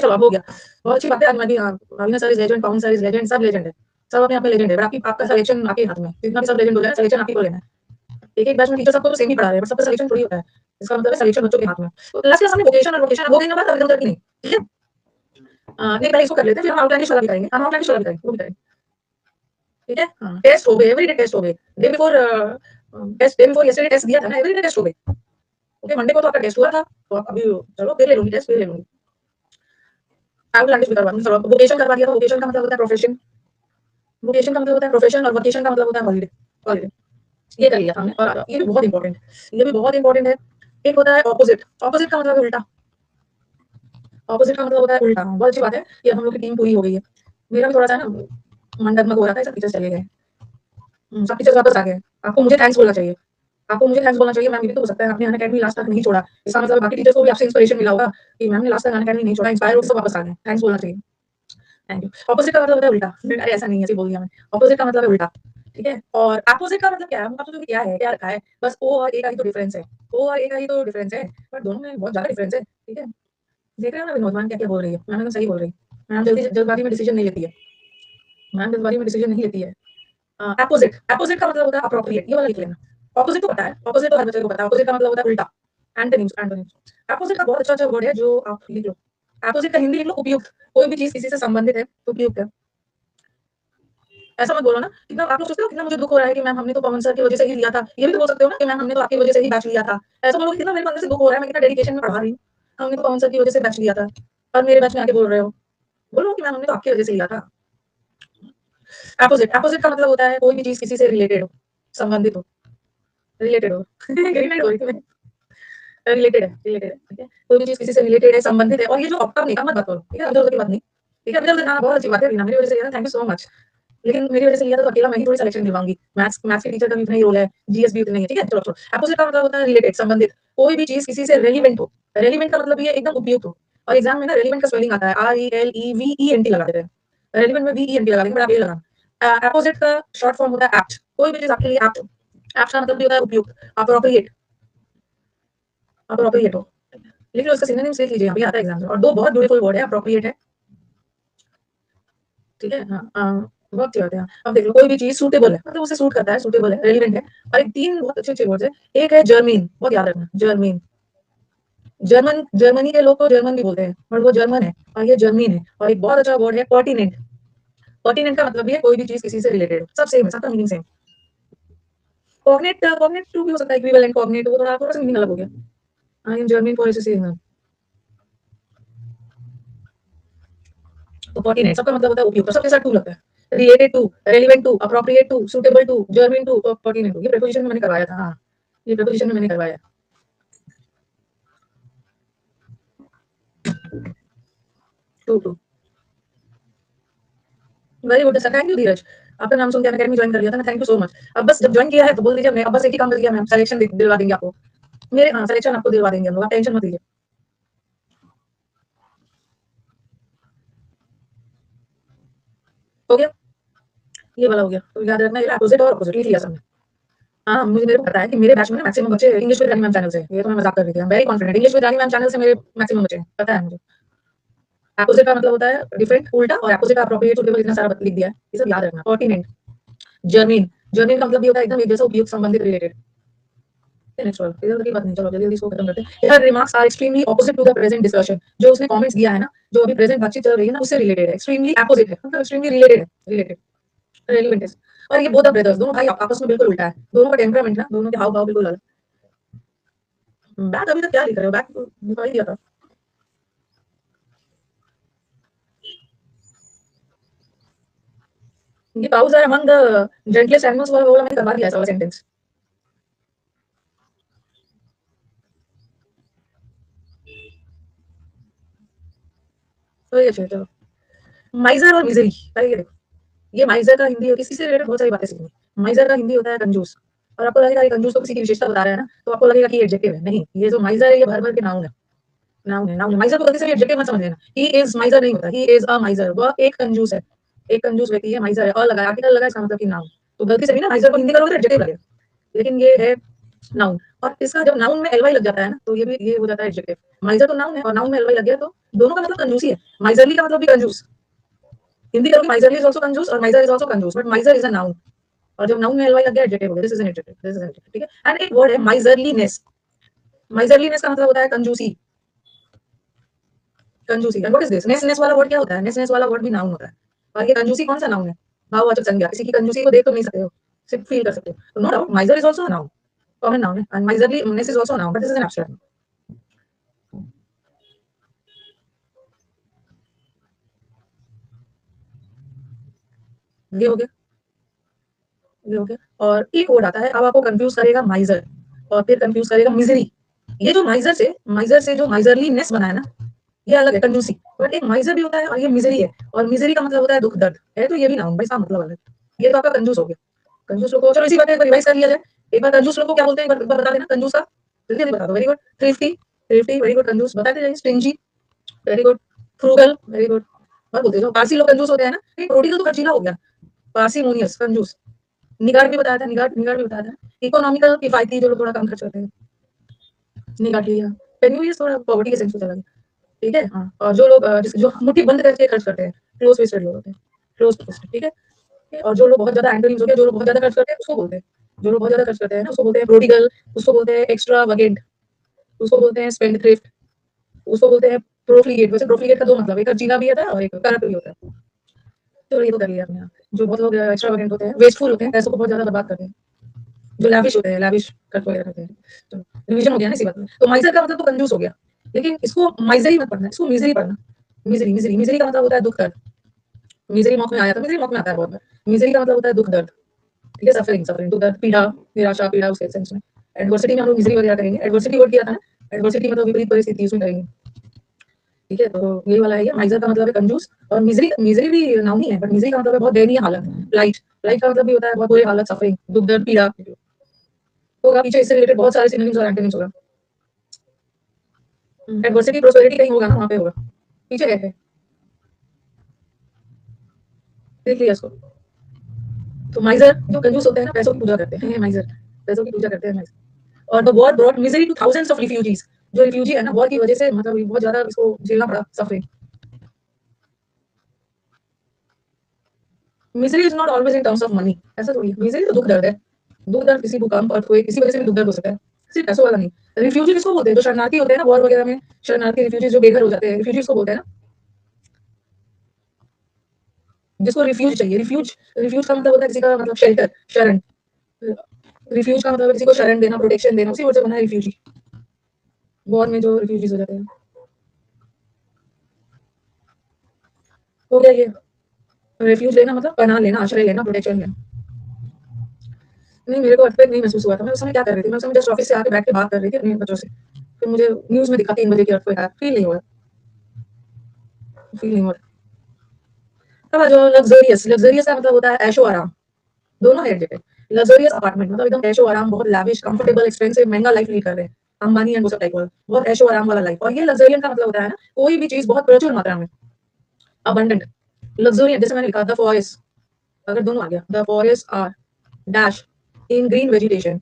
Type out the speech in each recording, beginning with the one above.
चलो अब हो गया। बहुत अच्छी बात है, आज मैं भी Avinash sir is legend, Pawan sir is legend, सब लेजेंड है। सब अपने आप में लेजेंड है, बट आपकी आपका सिलेक्शन आपके हाथ में है। जितना भी सब लेजेंड हो जाए, सिलेक्शन आप ही को लेना है। एक-एक बैच में टीचर सबको तो सेम ही पढ़ा रहे हैं, बट सबका सिलेक्शन थोड़ी होता है। इसका मतलब है सिलेक्शन बच्चों के हाथ में है। तो लास्ट क्लास हमने वोकेशन अब हो गई ना बात, अब इधर-उधर की नहीं, ठीक है? नहीं पहले इसको कर लेते हैं, फिर हम आउटलाइनिश वाला भी करेंगे। हम आउटलाइनिश वाला भी करेंगे, वो भी करेंगे, ठीक है? हाँ, टेस्ट हो गए, एवरीडे टेस्ट हो गए। डे बिफोर यस्टरडे टेस्ट दिया था ना, एवरीडे टेस्ट हो गए। ओके, मंडे को तो आपका टेस्ट हुआ था, तो आप अभी चलो फिर ले लूँगी टेस्ट, फिर ले लूँगी। आउटलाइनिश भी करवा दूँगी, चलो वोकेशन करवा दिया तो वोकेशन का मतलब होता है प्रोफेशन। वोकेशन का मतलब होता है प्रोफेशन और वोकेशन का मतलब होता है हॉलिडे, हॉलिडे। ये कर लिया था हमने और ये भी बहुत इंपॉर्टेंट है, ये भी बहुत इंपॉर्टेंट है। एक होता है ऑपोजिट, ऑपोजिट का मतलब है उल्टा। ऑपोजिट का मतलब होता है उल्टा। बहुत अच्छी बात है कि अब हम लोग की टीम पूरी हो गई है। मेरा भी थोड़ा-सा ना मन डगमग हो रहा था, सब टीचर्स चले गए। सब टीचर्स वापस आ गए। आपको मुझे थैंक्स बोलना चाहिए। आपको मुझे थैंक्स बोलना चाहिए, मैम ये भी तो हो सकता है आपने अनअकैडमी लास्ट तक नहीं छोड़ा। इसका मतलब बाकी टीचर्स को भी आपसे इंस्पिरेशन मिला होगा कि मैम ने लास्ट तक अनअकैडमी नहीं छोड़ा, इंस्पायर होके सब वापस आ गए। थैंक्स बोलना चाहिए। Thank you. ऑपोजिट का मतलब होता है उल्टा। अरे ऐसा नहीं है, ऐसे ही बोल दिया मैंने। ऑपोजिट का मतलब है उल्टा, ठीक है? और अपोजिट का मतलब क्या है? अपोजिट क्या है? क्या रखा है? बस ओ और ए का ही तो डिफरेंस है। ओ और ए का ही तो डिफरेंस है, बट दोनों में बहुत ज़्यादा डिफरेंस है, ठीक है? देख रहे हो ना विनोद मैम क्या-क्या बोल रही है? मैम एकदम सही बोल रही है। मैम जल्दबाजी में डिसीजन नहीं लेती है। मैम जल्दबाजी में डिसीजन नहीं लेती है। अपोजिट, अपोजिट का मतलब होता है एप्रोप्रिएट, ये वाला लिख लेना। अपोजिट तो पता है, अपोजिट तो हर बच्चे को पता है। अपोजिट का मतलब होता है उल्टा, एंटोनिम्स, एंटोनिम्स। अपोजिट का बहुत अच्छा-अच्छा वर्ड है जो आप लिख लो। अपोजिट का हिंदी लिख लो उपयुक्त। कोई भी चीज़ किसी से संबंधित है, तो उपयुक्त है। ऐसा मत बोलो ना, कितना आप लोग सोचते हो कितना मुझे दुःख हो रहा है कि मैम हमने तो पवन सर की वजह से ही लिया था। ये भी तो बोल सकते हो ना कि मैम हमने तो आपकी वजह से ही बैच लिया था। ऐसा बोलोगे कितना मेरे को अंदर से दुःख हो रहा है, मैं कितना डेडिकेशन में पढ़ा रही हूँ। हमने तो पवन सर की वजह से बैच लिया था और मेरे बैच में आके बोल रहे हो। बोलो कि मैम हमने तो आपकी वजह से लिया था। अपोजिट, अपोजिट का मतलब होता है कोई भी चीज़ किसी से रिलेटेड हो, संबंधित हो, रिलेटेड हो। ग्रीन लाइट हो रही थी मैं। रिलेटेड है, ठीक है? कोई भी चीज़ किसी से रिलेटेड है, संबंधित है और ये जो अब नहीं, अब मत करो, ठीक है? इधर-उधर की बात नहीं, ठीक है? इधर-उधर हाँ, बहुत अच्छी बात है रीना, मेरी वजह से लिया था, थैंक यू सो मच। लेकिन मेरी वजह से लिया था तो अकेला मैं ही थोड़ी सिलेक्शन दिलवाऊँगी। मैथ्स मैथ्स के टीचर का भी उतना ही रोल है, जीएस भी उतना ही है, ठीक है? चलो, चलो। अपोज़िट का मतलब होता है रिलेटेड, संबंधित। कोई भी चीज़ किसी से रेलेवेंट हो। रेलेवेंट का मतलब ये एकदम उपयुक्त हो और एग्ज़ाम में ना रेलेवेंट का स्पेलिंग आता है RELEVENT लगा देते हैं। रेलेवेंट में VENT लगा देंगे बट आप ये लगाना। अपोज़िट का शॉर्ट फॉर्म होता है एप्ट। कोई भी चीज़ आपके लिए एप्ट हो। एप्ट का मतलब भी होता है उपयुक्त, एप्रोप्रिएट, एप्रोप्रिएट हो। लिख लो इसका सिनोनिम्स लिख लीजिए, यहाँ पे आता है एग्ज़ाम में और 2 बहुत ब्यूटीफुल वर्ड है, एप्रोप्रिएट है, ठीक है? हाँ, बहुत अच्छी बात है। हाँ। अब देख लो कोई भी चीज़ सूटेबल है, मतलब उसे सूट करता है, सूटेबल है, रेलेवेंट है और एक 3 बहुत अच्छे-अच्छे वर्ड्स हैं। एक है जर्मीन, बहुत याद रखना, जर्मीन। जर्मनी के लोग को जर्मन भी बोलते हैं, पर वो जर्मन है और ये जर्मीन है और एक बहुत अच्छा वर्ड है पर्टिनेंट। पर्टिनेंट का मतलब भी है कोई भी चीज़ किसी से रिलेटेड हो, सब सेम है, सबका मीनिंग सेम। कॉग्नेट टू भी हो सकता है, इक्विवेलेंट कॉग्नेट वो थोड़ा-सा मीनिंग अलग हो गया। I am German for association. तो पर्टिनेंट सबका मतलब होता है उपयुक्त, सबके साथ टू लगता है। Related to, relevant to, appropriate to, suitable to, germane to और पर्टिनेंट टू। ये प्रीपोजिशन में मैंने करवाया था। हाँ, ये प्रीपोजिशन में मैंने करवाया। To to very good sir, thank you Dheeraj. आपका नाम सुन के अकेडमी ज्वाइन कर लिया था मैं, थैंक यू सो मच। अब बस जब ज्वाइन किया है तो बोल दीजिए, मैं अब बस एक ही काम कर दिया मैम, सिलेक्शन दिलवा देंगे आपको। मेरे हाँ, सिलेक्शन आपको दिलवा देंगे हम लोग, आप टेंशन मत लीजिए। हो गया? ये वाला हो गया। तो याद रखना ये अपोजिट और अपोजिट लिख लिया सबने। हाँ, मुझे मेरे को पता है कि मेरे बैच में ना मैक्सिमम बच्चे English with Rani ma'am channel से हैं। ये तो मैं मज़ाक कर रही थी। I am very confident English with Rani ma'am channel से मेरे मैक्सिमम बच्चे हैं, पता है मुझे। अपोजिट का मतलब होता है डिफरेंट, उल्टा और अपोजिट का एप्रोप्रिएट, सूटेबल इतना सारा लिख दिया है। ये सब याद रखना। पर्टिनेंट, जर्मीन, जर्मीन का मतलब ये होता है एकदम एक जैसा उपयुक्त, संबंधित, रिलेटेड। नेक्स्ट वाला इधर की बात नहीं, चलो जल्दी-जल्दी इसको खत्म करते हैं। Her remarks are extremely opposite to the present discussion. जो उसने कमेंट्स दिया है ना, जो अभी प्रेजेंट बातचीत चल रही है ना, उससे रिलेटेड है। एक्सट्रीमली अपोजिट है, मतलब एक्सट्रीमली रिलेटेड है, रिलेटेड, रेलेवेंट है। और ये बोथ आर ब्रदर्स, दोनों भाई आपस में बिल्कुल उल्टा है। दोनों का टेम्परामेंट ना, दोनों के हाव-भाव बिल्कुल अलग। बैक अभी तक क्या लिख रहे हो? बैक तो दिखा ही दिया था। ये cows are among the gentlest animals वाला वो वाला मैंने करवा दिया, ऐसा वाला सेंटेंस। तो ये चलो, माइजर और मिजरी, अरे ये देखो, ये माइजर का हिंदी किसी से रिलेटेड बहुत सारी बातें सीखनी। माइजर का हिंदी होता है कंजूस और आपको लगेगा ये कंजूस तो किसी की विशेषता बता रहा है ना, तो आपको लगेगा कि ये एडजेक्टिव है। नहीं, ये जो माइजर है ये भर-भर के नाउन है। नाउन है, नाउन है। माइजर को गलती से भी एडजेक्टिव मत समझ लेना। ही इज माइजर नहीं होता, ही इज अ माइजर। वह एक कंजूस है। एक कंजूस व्यक्ति है, माइजर है। अ लगा, आर्टिकल लगा, इसका मतलब कि नाउन। तो गलती से भी ना माइजर को हिंदी करोगे तो एडजेक्टिव लगेगा। लेकिन ये है नाउन। और इसका जब नाउन में एलवाई लग जाता है ना, तो ये हो जाता है एडजेक्टिव। माइजर तो नाउन है और नाउन में एलवाई लग गया तो दोनों का मतलब कंजूसी है। माइजरली का मतलब भी कंजूस। हिंदी करोगे माइजरली इज आल्सो कंजूस और माइजर इज आल्सो कंजूस, बट माइजर इज अ नाउन। और जब नाउन में एलवाई लग गया एडजेक्टिव हो गया। This is an adjective, this is an adjective, ठीक है। एंड एक वर्ड है माइजरलीनेस। माइजरलीनेस का मतलब होता है कंजूसी। कंजूसी। And what is this? Ness वाला वर्ड क्या होता है? नेस वाला वर्ड भी नाउन होता है। और ये कंजूसी कौन सा नाउन है? भाववाचक संज्ञा। किसी की कंजूसी को देख तो नहीं सकते हो, सिर्फ फील कर सकते हो। तो no doubt miser is also a noun, common noun है। And miserliness is also a noun, but this is an abstract. ये हो गया, ये हो गया। और एक वर्ड आता है, अब आपको कंफ्यूज करेगा माइजर और फिर कंफ्यूज करेगा मिजरी। ये जो माइजर से जो माइजरलीनेस बना है ना, ये अलग है कंजूसी। बट एक माइजर भी होता है और ये मिजरी है। और मिजरी का मतलब होता है दुख दर्द है, तो ये भी नाउन भाई, इसका मतलब अलग है। ये तो आपका कंजूस हो गया। कंजूस लोग को चलो इसी बात पे रिवाइज कर लिया जाए। एक बार कंजूस लोग को क्या बोलते हैं, एक बार बता देना कंजूस का। जल्दी जल्दी बता दो। Very good. Thrifty, thrifty very good. कंजूस बताते जाइए। Stingy very good. Frugal very good. और बोलते जो पारसी लोग कंजूस होते हैं ना, प्रोडिगल तो खर्चीला हो गया। पार्सिमोनियस कंजूस। निगार भी बताया था, निगार भी बताया था। इकोनॉमिकल किफायती, जो लोग थोड़ा कम खर्च करते हैं, निगार लिया। पेन्यूरियस थोड़ा पॉवर्टी के सेंस में चला गया, ठीक है। हाँ, और जो लोग जो मुट्ठी बंद करके खर्च करते हैं, क्लोज फिस्टेड लोग होते हैं, क्लोज फिस्टेड, ठीक है। और जो लोग बहुत ज्यादा एंटोनिम्स हो गया, जो लोग बहुत ज्यादा खर्च करते हैं उसको बोलते हैं, जो लोग बहुत ज्यादा खर्च करते हैं ना उसको बोलते हैं प्रोडिगल, उसको बोलते हैं एक्स्ट्रा वगेंट, उसको बोलते हैं स्पेंड थ्रिफ्ट, उसको बोलते हैं प्रोफ्लिगेट। वैसे प्रोफ्लिगेट का दो मतलब, एक खर्चीला भी होता है और एक करप्ट भी होता है। तो ये तो कर लिया आपने। जो बहुत लोग एक्स्ट्रा वगेंट होते हैं, वेस्टफुल होते हैं, पैसों को बहुत ज्यादा बर्बाद करते हैं। जो लैविश होते हैं, लैविश खर्च वगैरह करते हैं। तो रिवीजन हो गया ना इसी बात में। तो माइजर का मतलब तो कंजूस हो गया, लेकिन इसको माइजरी मत पढ़ना, इसको मिजरी पढ़ना। मिजरी, मिजरी, मिजरी का मतलब होता है दुख दर्द। मिजरी मौत में आया था, मिजरी मौत में आता है बहुत बार। मिजरी का मतलब होता है दुख दर्द, ठीक है। सफरिंग, सफरिंग, दुख दर्द, पीड़ा, निराशा, पीड़ा उस सेंस में। एडवर्सिटी में हम लोग मिजरी वगैरह करेंगे। एडवर्सिटी वर्ड किया था ना, एडवर्सिटी मतलब विपरीत परिस्थिति, उसमें करेंगे, ठीक है। तो ये वाला है ये। माइजर का मतलब है कंजूस। और मिजरी, मिजरी भी नाउन ही है, बट मिजरी का मतलब है बहुत दयनीय हालत। लाइट, लाइट का मतलब भी होता है बहुत बुरी हालत, सफरिंग, दुख दर्द, पीड़ा होगा। पीछे इससे रिलेटेड बहुत सारे सिनोनिम्स और एंटोनिम्स होगा। एडवर्सिटी, प्रोस्पेरिटी कहीं होगा ना, वहाँ पे होगा। पीछे है, देख लिया इसको। तो माइजर जो कंजूस होते हैं ना, पैसों की पूजा करते हैं, माइजर पैसों की पूजा करते हैं माइजर। और the war brought misery two thousands of refugees. जो रिफ्यूजी है ना, वॉर की वजह से मतलब बहुत ज्यादा इसको झेलना पड़ा, suffering. Misery is not always in terms of money, ऐसा थोड़ी है। मिजरी तो दुख दर्द है। दुख दर्द किसी भूकंप और कोई किसी वजह से भी दुख दर्द हो सकता है, सिर्फ पैसों वाला नहीं। रिफ्यूजी किसको बोलते हैं? जो शरणार्थी होते हैं ना वॉर वगैरह में, शरणार्थी रिफ्यूजी जो बेघर हो जाते हैं, रिफ्यूजी को बोलते हैं ना, जिसको रिफ्यूज चाहिए। रिफ्यूज, रिफ्यूज का मतलब होता है किसी का मतलब शेल्टर, शरण। रिफ्यूज का मतलब है किसी को शरण देना, प्रोटेक्शन देना, उसी वर्ड से बना है रिफ्यूजी। वॉर में जो रिफ्यूजीज हो जाते हैं। हो गया ये। रेफ्यूज लेना मतलब पनाह लेना, आश्रय लेना, प्रोटेक्शन लेना। नहीं, मेरे को अर्थक्वेक नहीं महसूस हुआ था। मैं उस समय क्या कर रही थी, मैं उस समय जस्ट ऑफिस से आके बैठ के बात कर रही थी अपने बच्चों से। फिर मुझे न्यूज में दिखा 3 बजे की अर्थक्वेक आया, फील नहीं हुआ, फील नहीं हुआ। अब जो लग्जरियस, लग्जरियस का मतलब होता है ऐशो आराम। दोनों है एडजेक्टिव। लग्जरियस अपार्टमेंट मतलब एकदम ऐशो आराम, बहुत लैविश, कंफर्टेबल, एक्सपेंसिव, महंगा लाइफ लीड कर रहे हैं, अंबानी एंड वो सब टाइप वाला, बहुत ऐशो आराम वाला लाइफ। और ये लग्जरियन का मतलब होता है ना, कोई भी चीज बहुत प्रचुर मात्रा में, अबंडेंट। लग्जरियन जैसे मैंने लिखा द फॉरेस्ट, अगर दोनों आ गया, the forest are dash in green vegetation.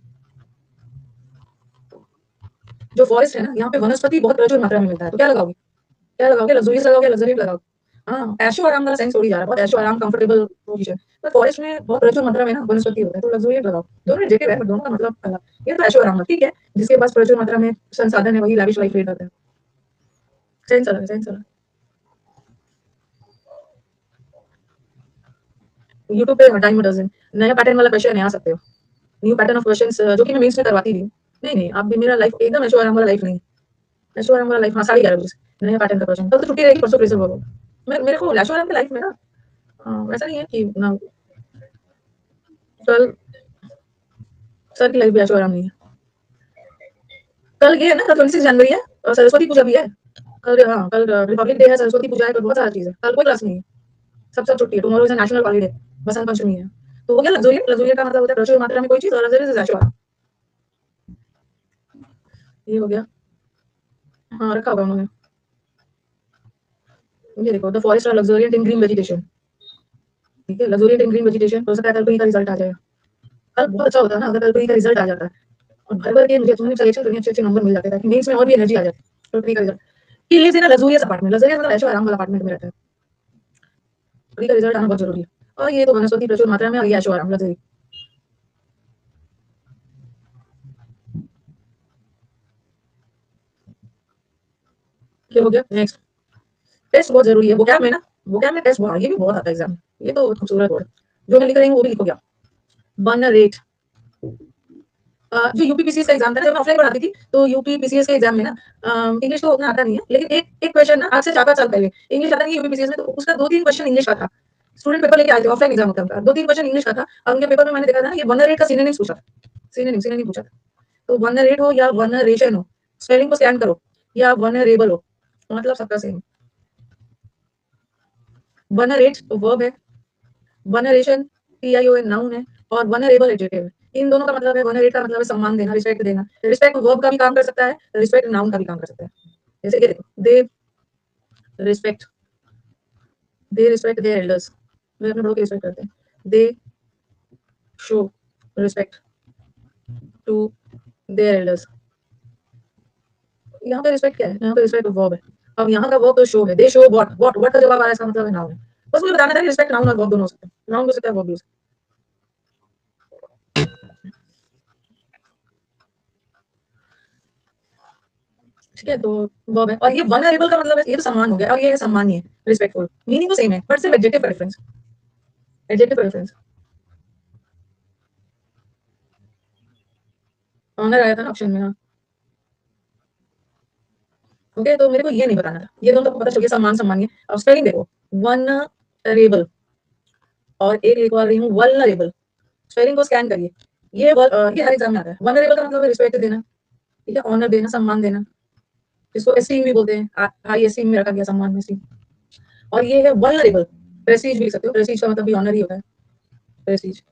जो फॉरेस्ट है ना, यहाँ पे वनस्पति बहुत प्रचुर मात्रा में मिलता है। तो क्या लगाओगे? क्या लगाओगे? लग्जरियस लगाओगे, लग्जरियस लगाओगे। हाँ, ऐशो आराम वाला सेंस थोड़ी जा रहा है, बहुत ऐशो आराम, कंफर्टेबल पोजीशन। तो फॉरेस्ट में बहुत प्रचुर मात्रा में ना वनस्पति होता है, तो लग्जरियस लगाओ। दोनों एडजेक्टिव है, बट दोनों का मतलब अलग। ये तो ऐशो आराम, ठीक है, जिसके पास प्रचुर मात्रा में संसाधन है वही लैविश लाइफ लीड करता है। सेंस अलग है, सेंस अलग। यूट्यूब पे टाइम डजन नया पैटर्न वाला क्वेश्चन है, आ सकते हो। न्यू पैटर्न ऑफ क्वेश्चंस जो कि मैं मेंस में करवाती थी। नहीं नहीं, आप भी, मेरा लाइफ एकदम ऐशो आराम वाला लाइफ नहीं है। ऐशो आराम वाला लाइफ, हाँ, 11:30 बजे नया पैटर्न का क्वेश्चन। कल तो छुट्टी रहेगी, परसों प्रेशर होगा। मेरे को ऐशो आराम की लाइफ में ना, वैसा नहीं है कि ना, कल सर की लाइफ भी ऐशो आराम नहीं है। कल ये है ना, कल 26 जनवरी है और सरस्वती पूजा भी है। कल, हाँ, कल रिपब्लिक डे है, सरस्वती पूजा है, कल बहुत सारा चीज है। कल कोई क्लास नहीं है, सब छुट्टी है। Tomorrow is national holiday, Basant Panchami है। तो हो गया लग्जरियत। लग्जरियत का मतलब होता है प्रचुर मात्रा में कोई चीज, और लग्जरियस इज ऐशो आराम। ये हो गया। हाँ, रखा होगा उन्होंने। ये देखो, the forest are luxuriant in green vegetation, ठीक है। लग्जरियंट इन ग्रीन वेजिटेशन, हो सकता है कल कोई का रिजल्ट आ जाए। कल बहुत अच्छा होता है ना, अगर कल कोई का रिजल्ट आ जाता है। और भर-भर के मुझे सिलेक्शन करनी अच्छे-अच्छे नंबर मिल जाते ताकि मेंस में और भी एनर्जी आ जाए। तो प्री का result he lives in a luxurious apartment, luxurious मतलब ऐशो आराम वाला अपार्टमेंट में रहता है। प्री का रिजल्ट आना बहुत जरूरी है और ये तो वनस्पति प्रचुर मात्रा में और ये ऐशो आराम लग्जरी। क्या हो गया नेक्स्ट? टेस्ट बहुत जरूरी है वोकैब में ना, वोकैब में टेस्ट बहुत, ये भी बहुत आता है एग्जाम, ये तो खूबसूरत वर्ड जो मैं लिख रही हूँ वो भी लिखो क्या? Burner rate. जो यूपीपीसीएस का एग्जाम था ना, जब मैं ऑफलाइन पढ़ाती थी तो यूपीपीसीएस के एग्जाम में ना इंग्लिश तो उतना आता नहीं है, लेकिन एक एक क्वेश्चन ना आज से 4-5 साल पहले इंग्लिश आता नहीं यूपीपीसीएस में, तो उसका 2-3 क्वेश्चन इंग्लिश का था। स्टूडेंट पेपर लेके आए थे, ऑफलाइन एग्जाम होता है उनका, 2-3 क्वेश्चन इंग्लिश का था और उनके पेपर में मैंने देखा था ना ये बर्नर रेट का सिनोनिम्स पूछा था, सिनोनिम पूछा था। तो बर्नर रेट हो या बर्नरेशन हो, स्पेलिंग को स्कैन करो, या बर्नरेबल हो, मतलब सबका सेम। बर्नर रेट वर्ब है, वनरेशन PION नाउन है और वनरेबल एडजेक्टिव है। इन दोनों का मतलब है, वनरेट का मतलब है सम्मान देना, रिस्पेक्ट देना। रिस्पेक्ट वर्ब का भी काम कर सकता है, रिस्पेक्ट नाउन का भी काम कर सकता है। जैसे ये देखो, they respect, they respect their elders, वे अपने बड़ों की रिस्पेक्ट करते हैं। They show respect to their elders. यहाँ पे रिस्पेक्ट क्या है? यहाँ पे रिस्पेक्ट वर्ब है। अब यहाँ का वर्ब तो शो है, दे शो व्हाट का जवाब आ रहा है, इसका मतलब है नाउन है। बस मुझे बताना था कि रिस्पेक्ट नाउन और वर्ब दोनों हो सकते हैं, नाउन भी हो सकता है वर्ब भी हो सकता है। ठीक है, तो वर्ब है और ये वनरेबल का मतलब है, ये तो सम्मान हो गया और ये है सम्मानीय, रिस्पेक्टफुल, मीनिंग तो सेम है बट सिर्फ एडजेक्टिव का डिफरेंस, एडजेक्टिव का डिफरेंस। ऑनर आया था ना ऑप्शन में, हाँ। ओके, तो मेरे को ये नहीं बताना था, ये दोनों तो पता चल गया, सम्मान सम्मानीय। अब स्पेलिंग देखो, वनरेबल और एक लिखवा रही हूँ वल्नरेबल, स्पेलिंग को स्कैन करिए। ये हर एग्जाम में आता है। वनरेबल का मतलब है रिस्पेक्ट देना, ठीक है, ऑनर देना, सम्मान देना, जिसको एस्टीम भी बोलते हैं, हाई एस्टीम में रखा गया, सम्मान में एस्टीम। और ये है वल्नरेबल, प्रेस्टीज भी लिख सकते हो, प्रेस्टीज का मतलब भी ऑनर ही होता है, प्रेस्टीज।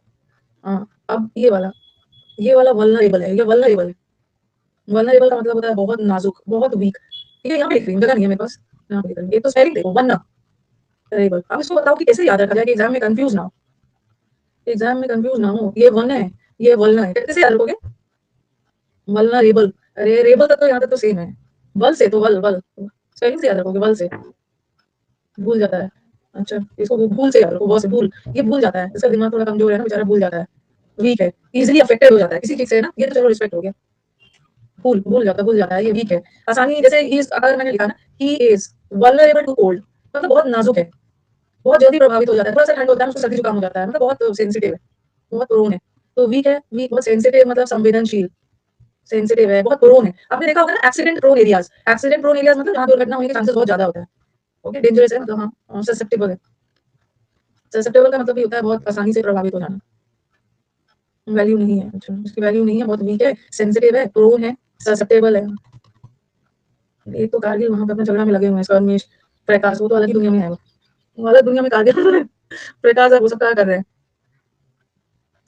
हाँ, अब ये वाला वल्नरेबल है, ये वल्नरेबल है। वल्नरेबल का मतलब होता है बहुत नाजुक, बहुत वीक। ठीक है, यहाँ पे लिख रही हूँ, जगह नहीं है मेरे पास, यहाँ पे लिख रही हूँ। एक तो स्पेलिंग देखो, वल्नरेबल। अब इसको बताओ कि कैसे याद रखा जाए कि एग्जाम में कंफ्यूज ना हो, एग्जाम में कंफ्यूज ना हो। ये वन है, ये वल्न है, कैसे याद रखोगे? वल्नरेबल, अरे रेबल तक तो यहाँ तक तो सेम है, वल से तो वल वल, स्पेलिंग से याद रखोगे, वल से भूल जाता है। अच्छा, इसको भूल से याद रखो, वो से भूल, ये भूल जाता है, इसका दिमाग थोड़ा कमजोर है ना बेचारा, भूल जाता है, वीक है, इजिली अफेक्टेड हो जाता है किसी चीज से ना, ये तो चलो रिस्पेक्ट हो गया। भूल जाता है, ये वीक है। आसानी, जैसे ही अगर मैंने लिखा ना, he is vulnerable to cold, मतलब बहुत नाजुक है, बहुत जल्दी प्रभावित हो जाता है, थोड़ा सा ठंड होता है उसको सर्दी जुकाम हो जाता है, मतलब बहुत सेंसिटिव है, बहुत प्रोन है। तो वीक है, वीक बहुत सेंसिटिव, मतलब संवेदनशील, सेंसिटिव है, बहुत प्रोन है। आपने देखा होगा ना accident prone areas, accident prone areas मतलब जहाँ दुर्घटना होने के चांसेस बहुत ज्यादा होता है। ओके, डेंजरस है मतलब, हाँ, ससेप्टेबल है। ससेप्टेबल का मतलब भी होता है बहुत आसानी से प्रभावित हो जाना। वैल्यू नहीं है, अच्छा उसकी वैल्यू नहीं है, बहुत वीक है, सेंसिटिव है, प्रोन है, ससेप्टेबल है। एक तो कारगिल वहां पे अपने झगड़ा में लगे हुए हैं, स्कर्मिश, प्रकाश, वो तो अलग ही दुनिया में है, वो अलग दुनिया में कारगिल प्रकाश है, वो सब क्या कर रहे हैं।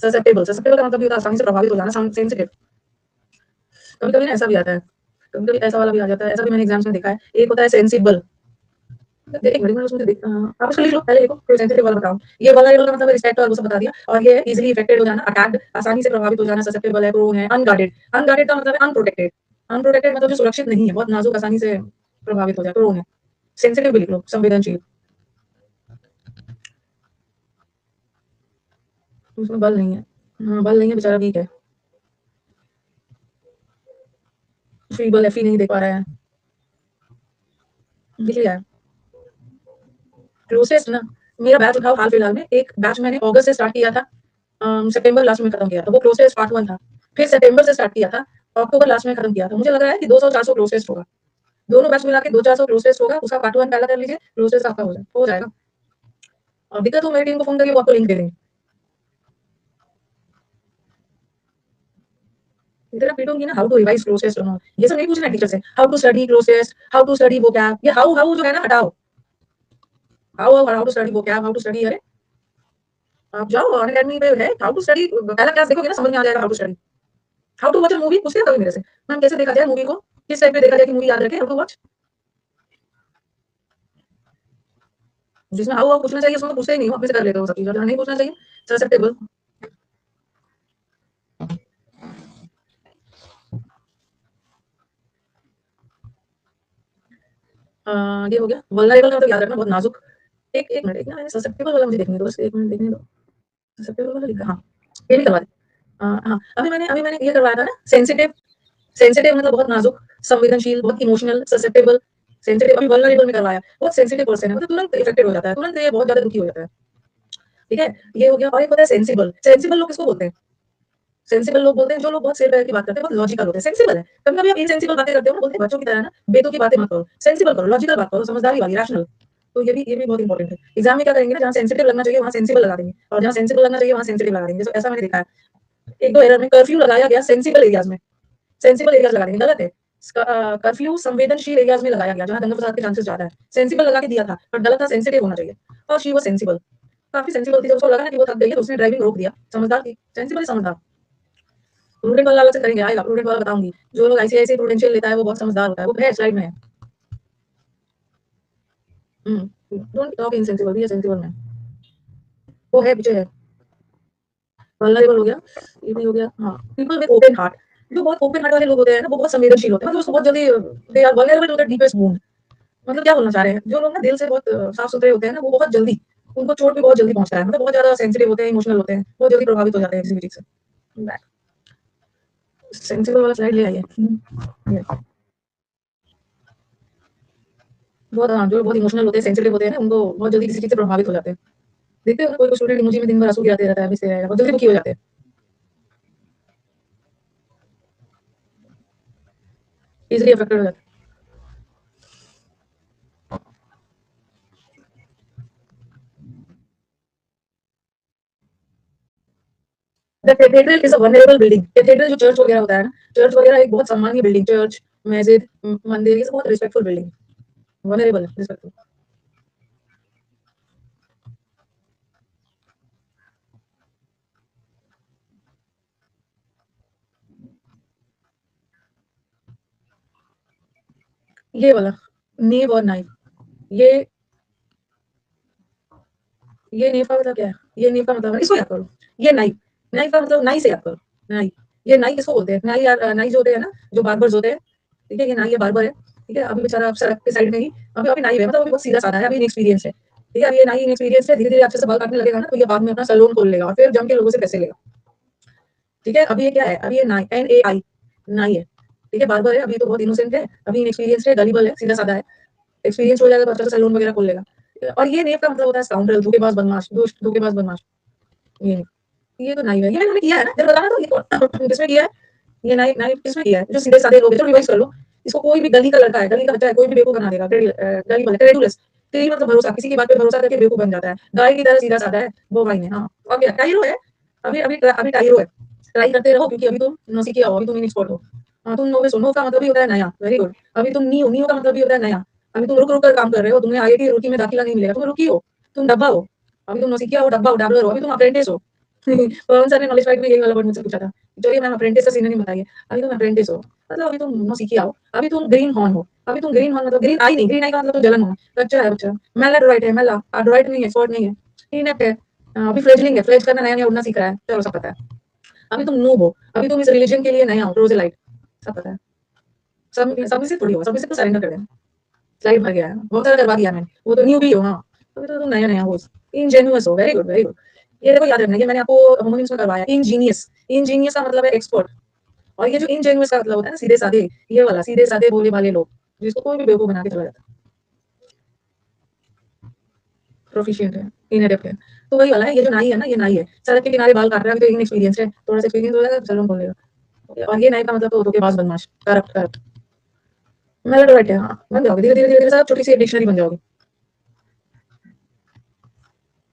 ससेप्टेबल, ससेप्टेबल का मतलब भी होता है आसानी से प्रभावित हो जाना, सेंसिटिव। कभी कभी ना ऐसा भी आता है, कभी कभी ऐसा वाला भी आ जाता है, ऐसा भी मैंने एग्जाम्स में देखा है। एक होता है सेंसिबल, एक मिनट में उसमें आप उसको लिख लो, पहले लिखो फिर सेंसिटिव वाला बताओ। ये वल्नरेबल का मतलब रिस्पेक्ट और वो सब बता दिया, और ये इजीली इफेक्टेड हो जाना, अटैक्ड, आसानी से प्रभावित हो जाना, ससेप्टेबल है, प्रोन है, अनगार्डेड। अनगार्डेड का मतलब है अनप्रोटेक्टेड, अनप्रोटेक्टेड मतलब जो सुरक्षित नहीं है, बहुत नाजुक, आसानी से प्रभावित हो जाए, प्रोन है। सेंसिटिव भी लिख लो, संवेदनशील, उसमें बल नहीं है, हाँ बल नहीं है, बेचारा वीक है, फीबल है, फी नहीं दे पा रहा है, लिख लिया है। क्लोजेस्ट ना, मेरा बैच उठाओ, हाल फिलहाल में एक बैच मैंने अगस्त से स्टार्ट किया था, सितंबर लास्ट में खत्म किया था, वो क्लोजेस्ट पार्ट 1 था। फिर सितंबर से स्टार्ट किया था, अक्टूबर लास्ट में खत्म किया था। मुझे लग रहा है कि 200-400 क्लोजेस्ट होगा, दोनों बैच मिला के 200-400 क्लोजेस्ट होगा, उसका पार्ट 1 पहला कर लीजिए, क्लोजेस्ट आपका हो जाएगा। और दिक्कत हो मेरी टीम को फोन करके वो आपको लिंक दे देंगे। इतना पीटूंगी ना, हाउ टू रिवाइज क्लोजेस्ट, ये सब नहीं पूछना टीचर से, how to study closest, how to study वो क्या, ये हाउ हाउ जो है ना हटाओ, हाउ टू स्टडी वो क्या, हाउ टू स्टडी, अरे आप जाओ अन अकेडमी पे है, हाउ टू स्टडी पहला क्लास देखोगे ना, समझ में आ जाएगा how to study. How to watch a movie पूछते हैं कभी मेरे से, मैम कैसे देखा जाए मूवी को, किस टाइप पे देखा जाए कि मूवी याद रखे, हाउ टू वॉच। जिसमें हाउ हाउ पूछना चाहिए उसमें तो पूछते ही नहीं हो, अपने से कर लेते हो सब चीज, और जहाँ नहीं पूछना चाहिए, ससेप्टेबल। ये हो गया वल्नरेबल का मतलब याद रखना बहुत नाजुक। एक मिनट, एक ना मैंने ससेप्टेबल वाला मुझे देखने दो, बस 1 मिनट देखने दो। ससेप्टेबल वाला लिखा, हाँ, ये भी करवा दे। हाँ, अभी मैंने ये करवाया था ना, सेंसिटिव। सेंसिटिव मतलब बहुत नाजुक, संवेदनशील, बहुत इमोशनल, ससेप्टेबल, सेंसिटिव। अभी वल्नरेबल में करवाया, बहुत सेंसिटिव पर्सन है, मतलब तुरंत इफेक्टेड हो जाता है, तुरंत ये बहुत ज्यादा दुखी हो जाता है। ठीक है, ये हो गया। और एक होता है सेंसिबल। सेंसिबल लोग किसको बोलते हैं? सेंसिबल लोग बोलते हैं जो लोग बहुत सही तरह की बात करते हैं, बहुत लॉजिकल होते हैं, सेंसिबल है। कभी कभी आप इनसेंसिबल बातें करते हो ना, बोलते हैं बच्चों की तरह ना, बेतुकी की बातें मत करो, सेंसिबल करो, लॉजिकल बात करो, समझदारी वाली, रैशनल। तो ये भी बहुत इंपॉर्टेंट है। एग्जाम में क्या करेंगे ना, जहाँ सेंसिटिव लगना चाहिए वहाँ सेंसिबल लगा देंगे, और जहाँ सेंसिबल लगना चाहिए वहाँ सेंसिटिव लगा देंगे। तो ऐसा मैंने देखा है। एक दो एरर में कर्फ्यू लगाया गया सेंसिबल एरियाज में, सेंसिबल एरियाज लगा देंगे, गलत है। कर्फ्यू संवेदनशील एरियाज में लगाया गया, जहाँ दंगा फसाद के चांसेस ज्यादा है, सेंसिबल लगा के दिया था, पर गलत था, सेंसिटिव होना चाहिए। और शी वो सेंसिबल, काफी सेंसिबल थी। जब उसको लगा ना कि वो थक गई है, तो उसने ड्राइविंग रोक दिया, समझदार थी, सेंसिबल ही समझदार। प्रूडेंट वाला अलग से करेंगे, आएगा प्रूडेंट वाला बताऊंगी। जो लोग आईसीआईसी प्रूडेंशियल लेता है वो बहुत समझदार होता है, वो है स्लाइड में है। Don't talk insensible, B sensible man, वो है, पीछे है। वल्नरेबल हो गया, ये भी हो गया। हाँ, पीपल विद ओपन हार्ट। जो बहुत ओपन हार्ट वाले लोग होते हैं ना, वो बहुत संवेदनशील होते हैं, मतलब उसको बहुत जल्दी, they are vulnerable to the deepest wound. मतलब क्या बोलना चाह रहे हैं, जो लोग ना दिल से बहुत साफ सुथरे होते हैं ना, वो बहुत जल्दी, उनको चोट भी बहुत जल्दी पहुंचता है, मतलब बहुत ज्यादा सेंसिटिव होते हैं, इमोशनल होते हैं, बहुत जल्दी प्रभावित हो जाते हैं किसी भी चीज से। सेंसिबल वाला स्लाइड ले आइए। ये, बहुत, हाँ, जो बहुत इमोशनल होते हैं, सेंसिटिव होते हैं ना, उनको बहुत जल्दी किसी चीज से प्रभावित हो जाते हैं। देखते हो कोई स्टूडेंट इमोजी में दिन भर आंसू गिराते रहता है, अभी से रहेगा, बहुत जल्दी दुखी हो जाते हैं, इजीली अफेक्टेड हो जाते हैं। Cathedral is a vulnerable building. Cathedral जो चर्च वगैरह होता है ना, चर्च वगैरह एक बहुत सम्मानीय बिल्डिंग, चर्च, मस्जिद, मंदिर, ये सब बहुत रिस्पेक्टफुल बिल्डिंग, वल्नरेबल है, रिस्पेक्टफुल। ये वाला नेव और नाइफ, ये ये नेव का मतलब क्या है? ये नेव का मतलब, इसको याद करो, ये नाइफ, नाइफ का मतलब नाई से याद करो, नाई। ये नाई किसको बोलते हैं? नाई यार, नाई जो होते हैं ना, जो बार्बर्स होते हैं, ठीक है, ये नाई, ये बार्बर है, ठीक है। अभी बेचारा सड़क के साइड में ही, अभी अभी नाई है, मतलब अभी बहुत सीधा साधा है, अभी इनएक्सपीरियंस है, ठीक है। अब ये नाई इनएक्सपीरियंस है, धीरे धीरे अच्छे से बाल काटने लगेगा ना, तो ये बाद में अपना सैलून खोल लेगा और फिर जम के लोगों से पैसे लेगा, ठीक है। अभी ये क्या है? अभी ये नाई, NAI, नाई है, ठीक है, बार्बर है, अभी तो बहुत इनोसेंट है, अभी इनएक्सपीरियंस है, गलीबल है, सीधा साधा है। एक्सपीरियंस हो जाएगा तो अच्छा सा सैलून वगैरह खोल लेगा। और ये नेव का मतलब होता है स्काउंड्रल, धोखेबाज, बदमाश, दोस्त, धोखेबाज, बदमाश। ये तो नाइव है, ये मैंने किया है ना, जब बताना तो, ये किसमें किया है? ये नाइव, नाइव किसमें किया है? जो सीधे साधे लोग हैं, तो रिवाइज कर लो। इसको कोई भी गली का लड़का है, गली का बच्चा है, कोई भी बेवकूफ बना देगा, गली वाले, क्रेडुलस। क्री मतलब भरोसा, किसी की बात पे भरोसा करके बेवकूफ बन जाता है, गाय की तरह सीधा साधा है, वो भाई ने, हाँ। और क्या टाइरो है? अभी अभी अभी टाइरो है, ट्राई करते रहो, क्योंकि अभी तुम नौसिखिया हो, अभी तुम इनएक्सपर्ट हो। हाँ, तुम नोविस हो, नो का मतलब भी होता है नया, वेरी गुड। अभी तुम नी हो, नी का मतलब भी होता है नया। अभी तुम रुक रुक कर काम कर रहे हो, तुम्हें आईआईटी रुड़की में दाखिला नहीं मिलेगा, तुम रुकी हो, तुम डब्बा हो। अभी तुम नौसिखिया हो, डब्बा हो, डैबलर हो, अभी तुम अप्रेंटिस हो। पवन सर ने नॉलेज फाइट में यही वाला वर्ड मुझसे पूछा था, चलिए मैम अप्रेंटिस का सिनोनिम बताइए। अभी तुम अप्रेंटिस हो, मतलब अभी तुम नौसिखिया हो, अभी तुम ग्रीन हॉर्न हो। अभी तुम ग्रीन हॉर्न मतलब ग्रीन आई नहीं, ग्रीन आई का मतलब तो जलन हो, बच्चा है बच्चा। मेला डोराइट है, मेला डोराइट नहीं है, एक्सपर्ट नहीं है, इनेप्ट है। अभी फ्लेजलिंग है, फ्लेज करना, नया नया उड़ना सीख रहा है, चलो सब पता है। अभी तुम नूब हो, अभी तुम इस रिलीजन के लिए नया हो, प्रोजेलाइट, सब पता है। सब से थोड़ी हो, सब से तो सरेंडर कर देना। स्लाइड भर गया है, बहुत सारा करवा दिया मैंने, वो तो न्यू भी हो, हाँ। अभी तो तुम नया नया हो, इंजेन्युअस हो, वेरी गुड, वेरी गुड। ये देखो याद रखना, ये मैंने आपको होमोनिम्स में करवाया, इंजीनियस। इंजीनियस का मतलब है एक्सपर्ट, और ये जो इंजेन्युअस का मतलब होता है ना, सीधे साधे, ये वाला सीधे साधे भोले भाले लोग, जिसको कोई भी बेवकूफ बना के चला जाता है, प्रोफिशिएंट है, इनएडेप्ट है। तो वही वाला है, ये जो नाई है ना, ये नाई है, सड़क के किनारे बाल काट रहा है, अभी तो इनएक्सपीरियंस है, थोड़ा सा एक्सपीरियंस हो जाएगा तो सैलून खोल लेगा। और ये नाई का मतलब तो धोखेबाज, बदमाश, करप्ट, करप्ट। मेला डोराइट है, हाँ, बन जाओगे धीरे धीरे धीरे धीरे, सब छोटी सी डिक्शनरी बन जाओगे।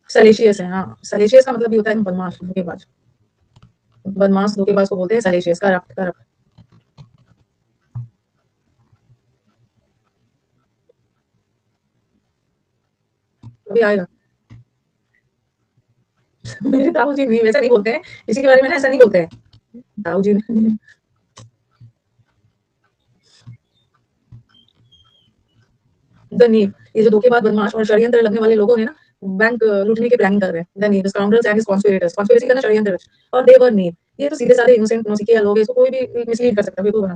सलेशियस है, हाँ, सलेशियस का मतलब भी होता है बदमाश, धोखेबाज। बदमाश धोखेबाज को बोलते हैं सलेशियस, करप्ट, करप्ट। अभी आएगा। मेरे ताऊ जी नहीं, वैसा नहीं बोलते हैं, इसी के बारे में ना ऐसा नहीं बोलते हैं, ताऊ जी ने। द नीव, ये जो धोखेबाज, बदमाश और षड्यंत्र लगने वाले लोगों ने ना, बैंक लूटने की प्लानिंग कर रहे हैं, द नीव, स्काउंडल्स एंड कॉन्स्पिरेटर्स, कॉन्स्पिरेसी करना, षड्यंत्र रच, और दे वर नीव। ये तो सीधे साधे इनोसेंट नौसिखिया लोग हैं, इसको कोई भी मिसलीड कर सकता है, बिल्कुल बना।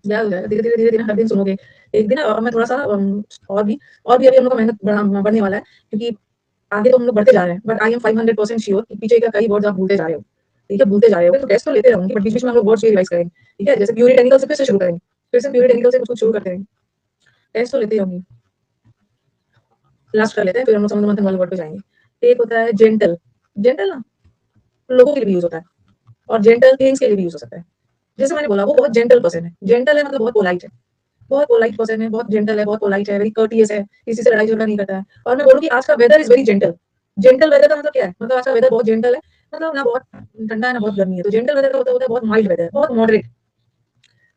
याद हो जाएगा धीरे-धीरे, धीरे-धीरे हर दिन सुनोगे। एक दिन मैं थोड़ा-सा और भी अभी हम लोग का मेहनत बढ़ने वाला है क्योंकि आगे तो हम लोग बढ़ते जा रहे हैं। बट आई एम 500% श्योर कि पीछे का कई वर्ड्स आप भूलते जा रहे हो। ठीक है, भूलते जा रहे होगे तो टेस्ट तो लेते रहूँगी बट बीच-बीच में हम लोग वर्ड्स भी रिवाइज़ करेंगे। ठीक है, जैसे प्यूरिटेक्निकल से फिर से शुरू करेंगे। फिर से प्यूरिटेक्निकल से कुछ-कुछ शुरू करते रहेंगे। टेस्ट तो लेते ही रहूँगी। लास्ट कर लेते हैं फिर हम लोग समुद्र मंथन वाले वर्ड पे जाएँगे। एक होता है जेंटल। जेंटल ना लोगों के लिए भी यूज़ होता है और जेंटल थिंग्स के लिए भी यूज़ हो सकता है। जैसे मैंने बोला वो बहुत जेंटल पर्सन है। जेंटल है मतलब बहुत पोलाइट है। बहुत पोलाइट पर्सन है, बहुत जेंटल है, बहुत पोलाइट है, वेरी कर्टियस है, किसी से लड़ाई झगड़ा नहीं करता है। और मैं बोलूँ कि आज का weather is very gentle. Gentle weather का मतलब क्या है? मतलब आज का वेदर बहुत जेंटल है, मतलब ना बहुत ठंडा है, ना बहुत गर्मी है। तो जेंटल वेदर का मतलब होता है बहुत माइल्ड वेदर, बहुत मॉडरेट।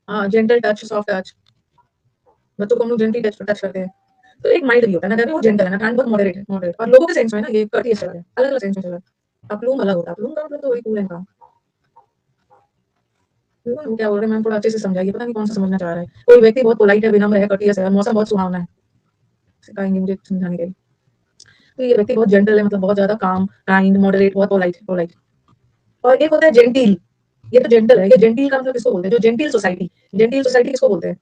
हाँ, जेंटल टच, सॉफ्ट टच, बच्चों को हम लोग जेंटली टच टच करते हैं। तो एक माइल्ड भी होता है ना, कहते हैं वो जेंटल है ना, काइंड बहुत मॉडरेट है, मॉडरेट। और लोगों के सेंस में ना ये कर्टियस चल रहा है, अलग-अलग सेंस में चल रहा है। अप्लूम अलग होता है, अप्लूम का मतलब तो वही कूल एंड काम। वो क्या बोल रहे हैं मैम थोड़ा अच्छे से समझाइए, पता नहीं कौन-सा समझना चाह रहा है। कोई व्यक्ति बहुत पोलाइट है, विनम्र है, कर्टियस है और मौसम बहुत सुहावना है, सिखाएँगे मुझे समझाने के लिए। तो ये व्यक्ति बहुत जेंटल है मतलब बहुत ज़्यादा काम, काइंड, मॉडरेट, बहुत पोलाइट पोलाइट। और एक होता है जेंटिल, ये तो जेंटल है, ये जेंटिल का मतलब किसको बोलते हैं? जो जेंटिल सोसाइटी किसको बोलते हैं?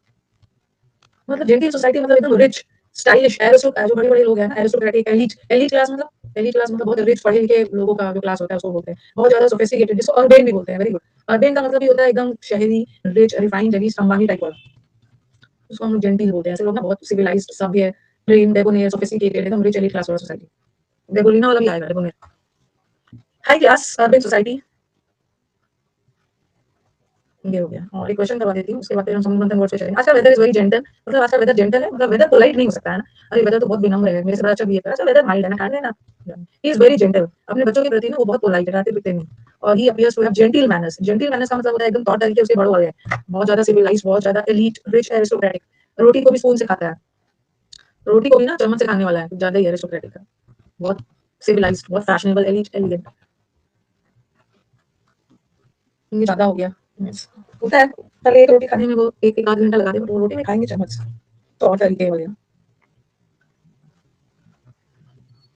मतलब जेंटिल सोसाइटी मतलब एकदम रिच, स्टाइलिश, जो बड़े-बड़े लोग हैं ना एरिस्टोक्रेटिक, एलीट क्लास मतलब बहुत रिच पढ़े-लिखे लोगों का जो क्लास होता है उसको बोलते हैं। बहुत ज़्यादा सोफिस्टिकेटेड जिसको अर्बेन भी बोलते हैं, वेरी गुड। अर्बेन का मतलब ये होता है एकदम शहरी, rich, refined, rice, Ambani type वाला। उसको हम लोग जेंटिल बोलते हैं। ऐसे लोग ना बहुत सिविलाइज्ड, सभ्य, ट्रेन्ड, डेबोनियर, सोफिस्टिकेटेड एकदम रिच एलीट क्लास वाला सोसाइटी। डेबोलिना वाला भी आएगा debonair. High class urban society ये हो गया और एक क्वेश्चन करवा देती हूँ उसके बाद फिर हम समुद्र मंथन वर्ड पे चलेंगे। आज का वेदर इज वेरी जेंटल मतलब आज का वेदर जेंटल है मतलब वेदर पोलाइट नहीं हो सकता है ना। अरे वेदर तो बहुत विनम्र है मेरे से बड़ा अच्छा बिहेव कर अच्छा वेदर माइल्ड है ना काइंड है ना। ही इज वेरी जेंटल अपने बच्चों के प्रति ना वो बहुत पोलाइट है डांटते पीटते नहीं और he appears to have gentle manners का मतलब होता है एकदम तौर तरीके उसके बड़ों वाले हैं बहुत ज्यादा सिविलाइज्ड बहुत ज्यादा एलीट रिच एरिस्टोक्रेटिक रोटी को भी स्पून से खाता है रोटी को भी ना चम्मच से खाने वाला है कुछ ज्यादा ही एरिस्टोक्रेटिक है बहुत सिविलाइज्ड बहुत फैशनेबल एलीट एलिगेंट ये ज्यादा हो गया Yes. होता है चल एक रोटी खाने में वो एक एक आध घंटा लगा दे बट वो रोटी में खाएंगे चम्मच से तो और तरीके वाले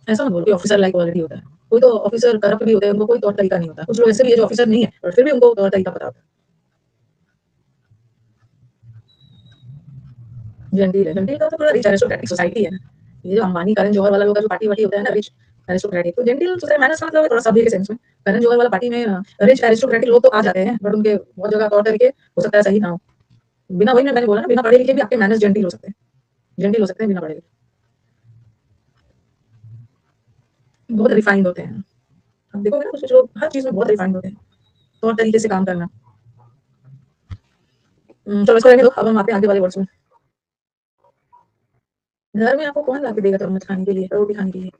ऐसा मत बोलो कि ऑफिसर लाइक क्वालिटी होता है कोई तो ऑफिसर करप्ट भी होते हैं उनको कोई तौर तरीका नहीं होता कुछ लोग ऐसे भी है जो ऑफिसर नहीं है और फिर भी उनको तौर तरीका पता होता है जेंटिल का तो पूरा रिच एरिस्टोक्रेटिक सोसाइटी है ना ये जो अंबानी करण जौहर वाला लोग का जो पार्टी वार्टी होता है ना रिच एरिस्टोक्रेटिक तो जेंटिल सोसाइटी मैंने समझ थोड़ा सभ्य के सेंस में करण जौहर वाला पार्टी में रिच एरिस्टोक्रेटिक लोग तो आ जाते हैं बट उनके बहुत जगह तौर तरीके हो सकता है सही ना हो बिना वही मैंने बोला ना बिना पढ़े लिखे भी आपके मैनर्स जेंटिल हो सकते हैं जेंटिल हो सकते हैं बिना पढ़े लिखे बहुत रिफाइंड होते हैं अब देखोगे ना कुछ लोग हर चीज में बहुत रिफाइंड होते हैं तौर तरीके से काम करना चलो इसको रहने दो अब हम आते हैं आगे वाले वर्ड्स में घर में आपको कौन ला के देगा चम्मच खाने के लिए रोटी खाने के लिए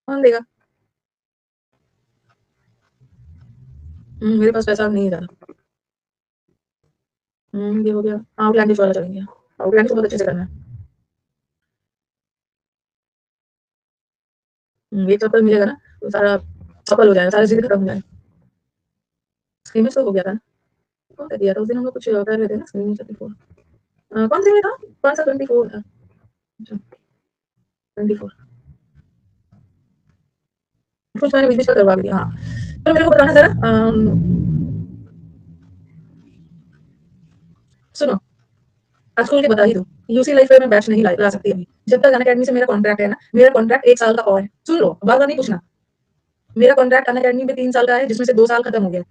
कौन देगा मेरे पास पैसा नहीं है ज्यादा ये हो गया आउटलैंडिश वाला चलेंगे आउटलैंडिश बहुत अच्छे से करना है एक चप्पल मिलेगा ना तो सारा सफल हो जाएगा सारा जिद खत्म हो जाएगा स्क्रीमिश तो हो गया था कौन सा दिया था उस दिन हम लोग कुछ कर रहे थे ना स्क्रीमिश 24 कौन से में था कौन सा 24 था अच्छा 24 कुछ मैंने बीच बीच का करवा भी दिया हाँ तो मेरे को बताना जरा सुनो आज खोल के बता ही दूं यूसी लाइफ में मैं बैच नहीं ला सकती अभी जब तक अनअकैडमी से मेरा कॉन्ट्रैक्ट है ना मेरा कॉन्ट्रैक्ट एक साल का और है सुन लो बार बार नहीं पूछना मेरा कॉन्ट्रैक्ट अनअकैडमी में 3 साल का है जिसमें से 2 साल खत्म हो गया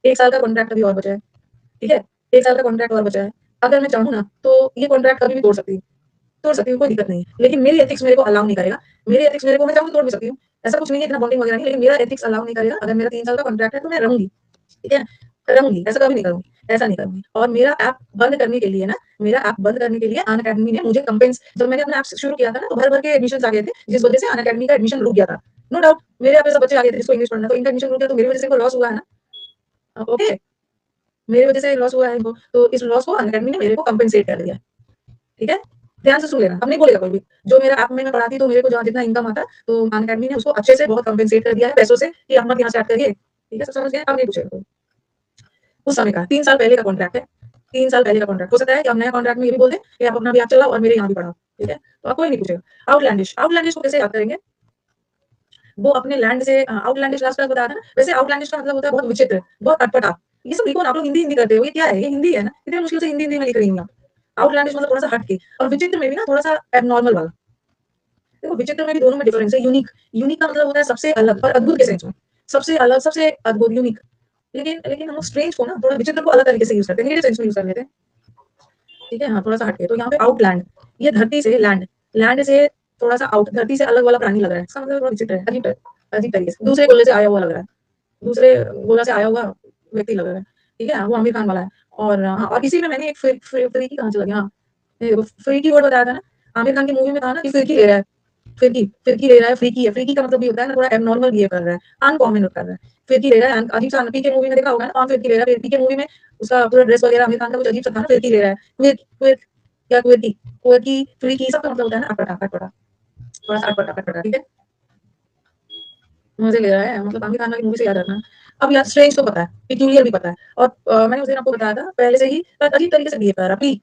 एक साल का कॉन्ट्रैक्ट अभी और बचा है ठीक है एक साल का कॉन्ट्रैक्ट और बचा है अगर मैं चाहूँ ना तो ये कॉन्ट्रैक्ट कभी भी तोड़ सकती हूँ कोई दिक्कत नहीं है लेकिन मेरी एथिक्स मेरे को अलाउ नहीं करेगा मेरी एथिक्स मेरे को मैं चाहूँ तो तोड़ भी सकती हूँ ऐसा कुछ नहीं है इतना बॉन्डिंग वगैरह नहीं लेकिन मेरा एथिक्स अलाउ नहीं करेगा अगर मेरा 3 साल का कॉन्ट्रैक्ट है तो मैं रहूंगी ठीक है रहूंगी ऐसा कभी नहीं करूंगी ऐसा नहीं करूंगी और मेरा ऐप बंद करने के लिए ना मेरा ऐप बंद करने के लिए अन अकेडमी ने मुझे कंपेंस जब मैंने अपना ऐप शुरू किया था ना तो भर भर के एडमिशन आ गए थे जिस वजह से अन अकेडमी का एडमिशन रुक गया था नो डाउट मेरे यहाँ पे सब बच्चे आ गए थे जिसको इंग्लिश पढ़ना तो इनका एडमिशन रुक गया तो मेरी वजह से लॉस हुआ है ना ओके मेरी वजह से लॉस हुआ है इनको तो इस लॉस को अन अकेडमी ने मेरे को कंपेंसेट कर दिया ठीक है ध्यान से सुन लेना अब नहीं बोलेगा कोई भी जो मेरा ऐप में मैं पढ़ाती तो मेरे को जहाँ जितना इनकम आता तो अन अकेडमी ने उसको अच्छे से बहुत कंपेंसेट कर दिया है पैसों से कि हम यहाँ स्टार्ट करिए ठीक है सब समझ गए अब नहीं पूछेगा उस समय का 3 साल पहले का कॉन्ट्रैक्ट है 3 साल पहले का कॉन्ट्रैक्ट हो सकता है कि आप नया कॉन्ट्रैक्ट में ये भी बोल दें कि आप अपना भी आप चलाओ और मेरे यहाँ भी पढ़ाओ ठीक है तो आप कोई नहीं पूछेगा आउटलैंडिश को कैसे याद करेंगे वो अपने लैंड से आउटलैंडिश लास्ट का बताया था ना वैसे आउटलैंडिश का मतलब होता है बहुत विचित्र बहुत अटपटा ये सब लिखो ना, आप लोग हिंदी हिंदी करते हो, ये क्या है? ये हिंदी है ना, इतनी मुश्किल से हिंदी हिंदी में लिख रही हैं आप। आउटलैंडिश मतलब थोड़ा सा हट के, और विचित्र में भी ना थोड़ा सा एबनॉर्मल वाला। देखो विचित्र में भी दोनों में डिफरेंस है। यूनिक, यूनिक का मतलब होता है सबसे अलग और अद्भुत के सेंस में, सबसे अलग, सबसे अद्भुत, यूनिक। लेकिन लेकिन हम लोग स्ट्रेंज को ना थोड़ा विचित्र को अलग तरीके से यूज करते हैं, नेगेटिव सेंस में यूज कर लेते हैं। ठीक है, हाँ थोड़ा सा हटके। तो यहाँ पे आउटलैंड, ये धरती से लैंड, लैंड से थोड़ा सा आउट, धरती से अलग वाला प्राणी लग रहा है, इसका मतलब थोड़ा विचित्र है, अजीब अजीब तरीके से, दूसरे गोले से आया हुआ लग रहा है, दूसरे गोला से आया हुआ व्यक्ति लग रहा है। ठीक है, वो आमिर खान वाला है। और हाँ, और इसी में मैंने एक फ्रीकी कहाँ चला गया, हाँ फ्रीकी वर्ड बताया था ना, आमिर खान की मूवी में था ना कि फिरकी ले रहा है, फिरकी फिरकी ले रहा है, फ्रीकी है। फ्रीकी का मतलब ये होता है ना थोड़ा एबनॉर्मल बिहेव कर रहा है, अनकॉमन कर रहा है। फिरकी ले रहा है, अजीब सा। पीके मूवी में देखा होगा ना, कौन फिरकी ले रहा है? पीके मूवी में उसका पूरा ड्रेस वगैरह आमिर खान का कुछ अजीब सा था ना, फिरकी ले रहा है, क्या क्विर्की, क्विर्की, फ्रीकी, सबका मतलब होता है ना अटपटा, अटपटा, थोड़ा सा अटपटा, अटपटा। ठीक है, मजे ले रहा है, मतलब आमिर खान की मूवी से याद रखना। अब यार स्ट्रेंज तो पता है, पिक्यूलियर भी पता है, और मैंने उस दिन आपको बताया था पहले से ही, अजीब तरीके से बिहेव कर रहा है,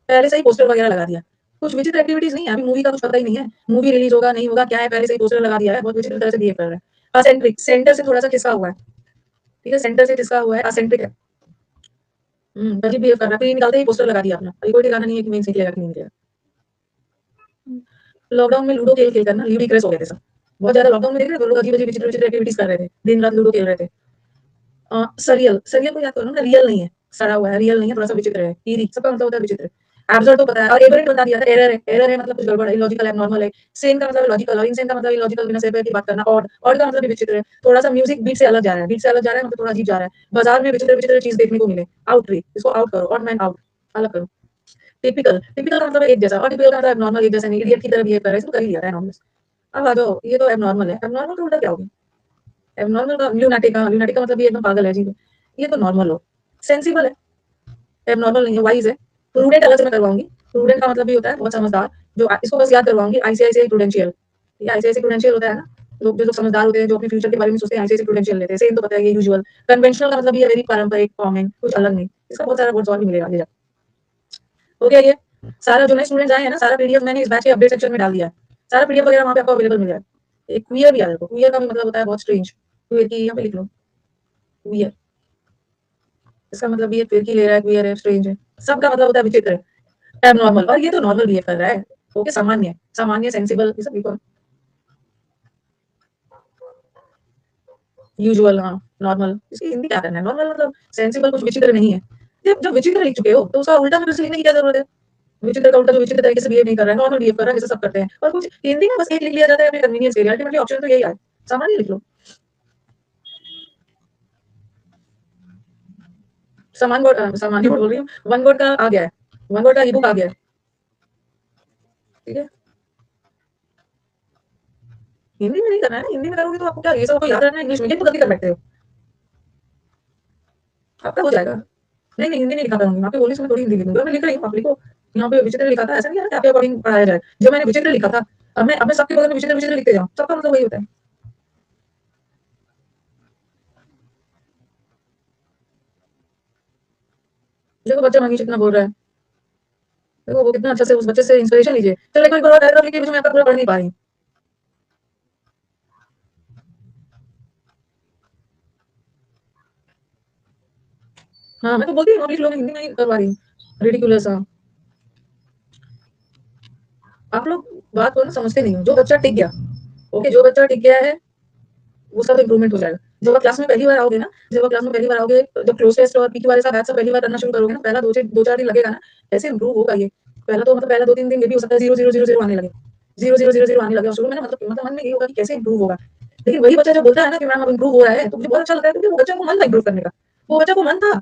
पहले से ही पोस्टर वगैरह लगा दिया। कुछ विचित्र एक्टिविटीज नहीं है, अभी मूवी का कुछ पता ही नहीं है, मूवी रिलीज होगा नहीं होगा क्या है, पहले से ही पोस्टर लगा दिया है, बहुत विचित्र तरह से बिहेव कर रहा है। असेंट्रिक, सेंटर से थोड़ा सा खिसका हुआ है। ठीक है, सेंटर से खिसका हुआ है, असेंट्रिक है। अजीब बिहेव कर रहा है, फिर निकालते ही पोस्टर लगा दिया अपना, अभी कोई ठिकाना नहीं है कि मेन सीख लेगा कि नहीं निकलेगा। लॉकडाउन में लूडो खेल खेल कर ना ल्यूडिक्रस हो गए थे सब, बहुत ज्यादा। लॉकडाउन में देख रहे थे लोग अजीब अजीब विचित्र विचित्र एक्टिविटीज कर रहे थे, दिन रात लूडो खेल रहे थे। सरियल, सरियल को याद करो ना, रियल नहीं है, सड़ा हुआ है, रियल नहीं है, थोड़ा सा विचित्र है। ईरी, सबका मतलब होता है विचित्र। एब्सर्ड तो पता है, और एबरेंट बता दिया था, एरर है, एरर है मतलब कुछ गड़बड़ है, लॉजिकल एबनॉर्मल है। सेम का मतलब लॉजिकल, और इनसेन का मतलब इलॉजिकल, बिना सिर पैर की बात करना। ऑड, ऑड का मतलब भी विचित्र है, थोड़ा सा म्यूजिक बीट से अलग जा रहा है, बीट से अलग जा रहा है मतलब थोड़ा अजीब जा रहा है, बाजार में विचित्र विचित्र चीज देखने को मिले। आउटरी, इसको आउट करो, ऑड मैन आउट, अलग करो। टिपिकल, टिपिकल का मतलब एक जैसा, और टिपिकल का मतलब एबनॉर्मल, एक जैसा नहीं, इडियट की तरह बिहेव कर रहा है, इसको कर ही लिया है नॉर्मल। अब आ जाओ, ये तो एबनॉर्मल है, एबनॉर्मल का उल्टा क्या होगा? एबनॉर्मल का ल्यूनाटिक, का ल्यूनाटिक का मतलब ये एकदम पागल है जी, ये तो नॉर्मल हो। सेंसिबल है, एबनॉर्मल नहीं है, वाइज है। प्रूडेंट अलग से मैं करवाऊंगी, प्रूडेंट का मतलब भी होता है बहुत समझदार, जो इसको बस याद करवाऊंगी, आईसीआईसीआई प्रूडेंशियल। ये आईसीआईसीआई प्रूडेंशियल होता है ना, लोग जो लोग समझदार होते हैं, जो अपने फ्यूचर के बारे में सोचते हैं, आईसीआईसीआई प्रूडेंशियल लेते हैं, सेम तो पता है, ये यूजुअल। कन्वेंशनल का मतलब ये वेरी पारंपरिक, कॉमन, कुछ अलग नहीं। इसका बहुत सारा वर्ड्स और भी मिलेगा आगे जाके। हो गया ये सारा, जो नए स्टूडेंट्स आए हैं ना, सारा पीडीएफ मैंने इस बैच के अपडेट सेक्शन में डाल दिया है, सारा पीडीएफ वगैरह वहाँ पे आपको अवेलेबल मिल जाएगा। एक क्वियर भी आ जाएगा, क्वियर का भी मतलब होता है बहुत स्ट्रेंज, क्वियर की यहाँ पे लिख लो, क्वियर, इसका मतलब ये क्वियर की ले रहा है, क्वियर है, स्ट्रेंज है, सबका मतलब होता है विचित्र है, एबनॉर्मल, और ये तो नॉर्मल बिहेव कर रहा है। ओके, सामान्य, सामान्य, सेंसिबल, ये सब लिखो। यूजुअल, हाँ नॉर्मल, इसकी हिंदी क्या करना है? नॉर्मल मतलब सेंसिबल, कुछ विचित्र नहीं है। जब जब विचित्र लिख चुके हो तो उसका उल्टा में फिर से लिखने की क्या जरूरत है? विचित्र का उल्टा जो विचित्र तरीके से बिहेव नहीं कर रहा है, नॉर्मल बिहेव कर रहा है, जैसे सब करते हैं। और कुछ हिंदी में बस एक लिख लिया जाता है अपने कन्वीनियंस के लिए, अल्टीमेटली ऑप्शन तो यही है, सामान्य लिख लो। सामान्य बोल रही हूँ, वन वर्ड का आ गया है, वन वर्ड का ई बुक आ गया है। ठीक है, हिंदी में नहीं करना है, हिंदी में करोगे तो आपको क्या ये सब आपको याद रहना है, इंग्लिश में ये तो गलती कर बैठते हो, आपका हो जाएगा। नहीं नहीं, हिंदी नहीं लिखा करूंगी, मैं आपको बोली, इसमें थोड़ी हिंदी लिखूंगी, और मैं लिख रही हूँ, आप लिखो। यहाँ पे विचित्र लिखा था, ऐसा नहीं है कि आपके अकॉर्डिंग पढ़ाया जाए, जो मैंने विचित्र लिखा था, अब मैं सबके बगल में विचित्र विचित्र लिखते जाऊँ, सबका मतलब वही होता है। देखो बच्चा मनीष इतना बोल रहा है, देखो वो कितना अच्छा से, उस बच्चे से इंस्पिरेशन लीजिए। चलो एक बार पैराग्राफ लिखिए, मैं आपका पूरा पढ़ नहीं पा रही हूँ। हाँ मैं तो बोलती हूँ, लिख लो, मैं हिंदी में नहीं कर पा रही हूँ, रिडिकुलस। हाँ, आप लोग बात को ना समझते नहीं हो, जो बच्चा टिक गया, ओके, जो बच्चा टिक गया है उसका तो इंप्रूवमेंट हो जाएगा। जब आप क्लास में पहली बार आओगे ना, जब आप क्लास में पहली बार आओगे, जब क्लोज टेस्ट और पीक्यू वाले साथ बैच सब पहली बार करना शुरू करोगे ना, पहला दो चार दिन लगेगा ना, ऐसे इंप्रूव होगा ये। पहला तो मतलब पहला 2-3 दिन ये भी हो सकता है 0 0 0 0 आने लगे, 0 0 0 0 आने लगे, और शुरू में ना मतलब मन में ये होगा कि कैसे इंप्रूव होगा। लेकिन वही बच्चा जो बोलता है ना कि मैम अब इंप्रूव हो रहा है, तो मुझे बहुत अच्छा लगता है, क्योंकि वो बच्चा को मन था इंप्रूव करने का, वो बच्चा को मन था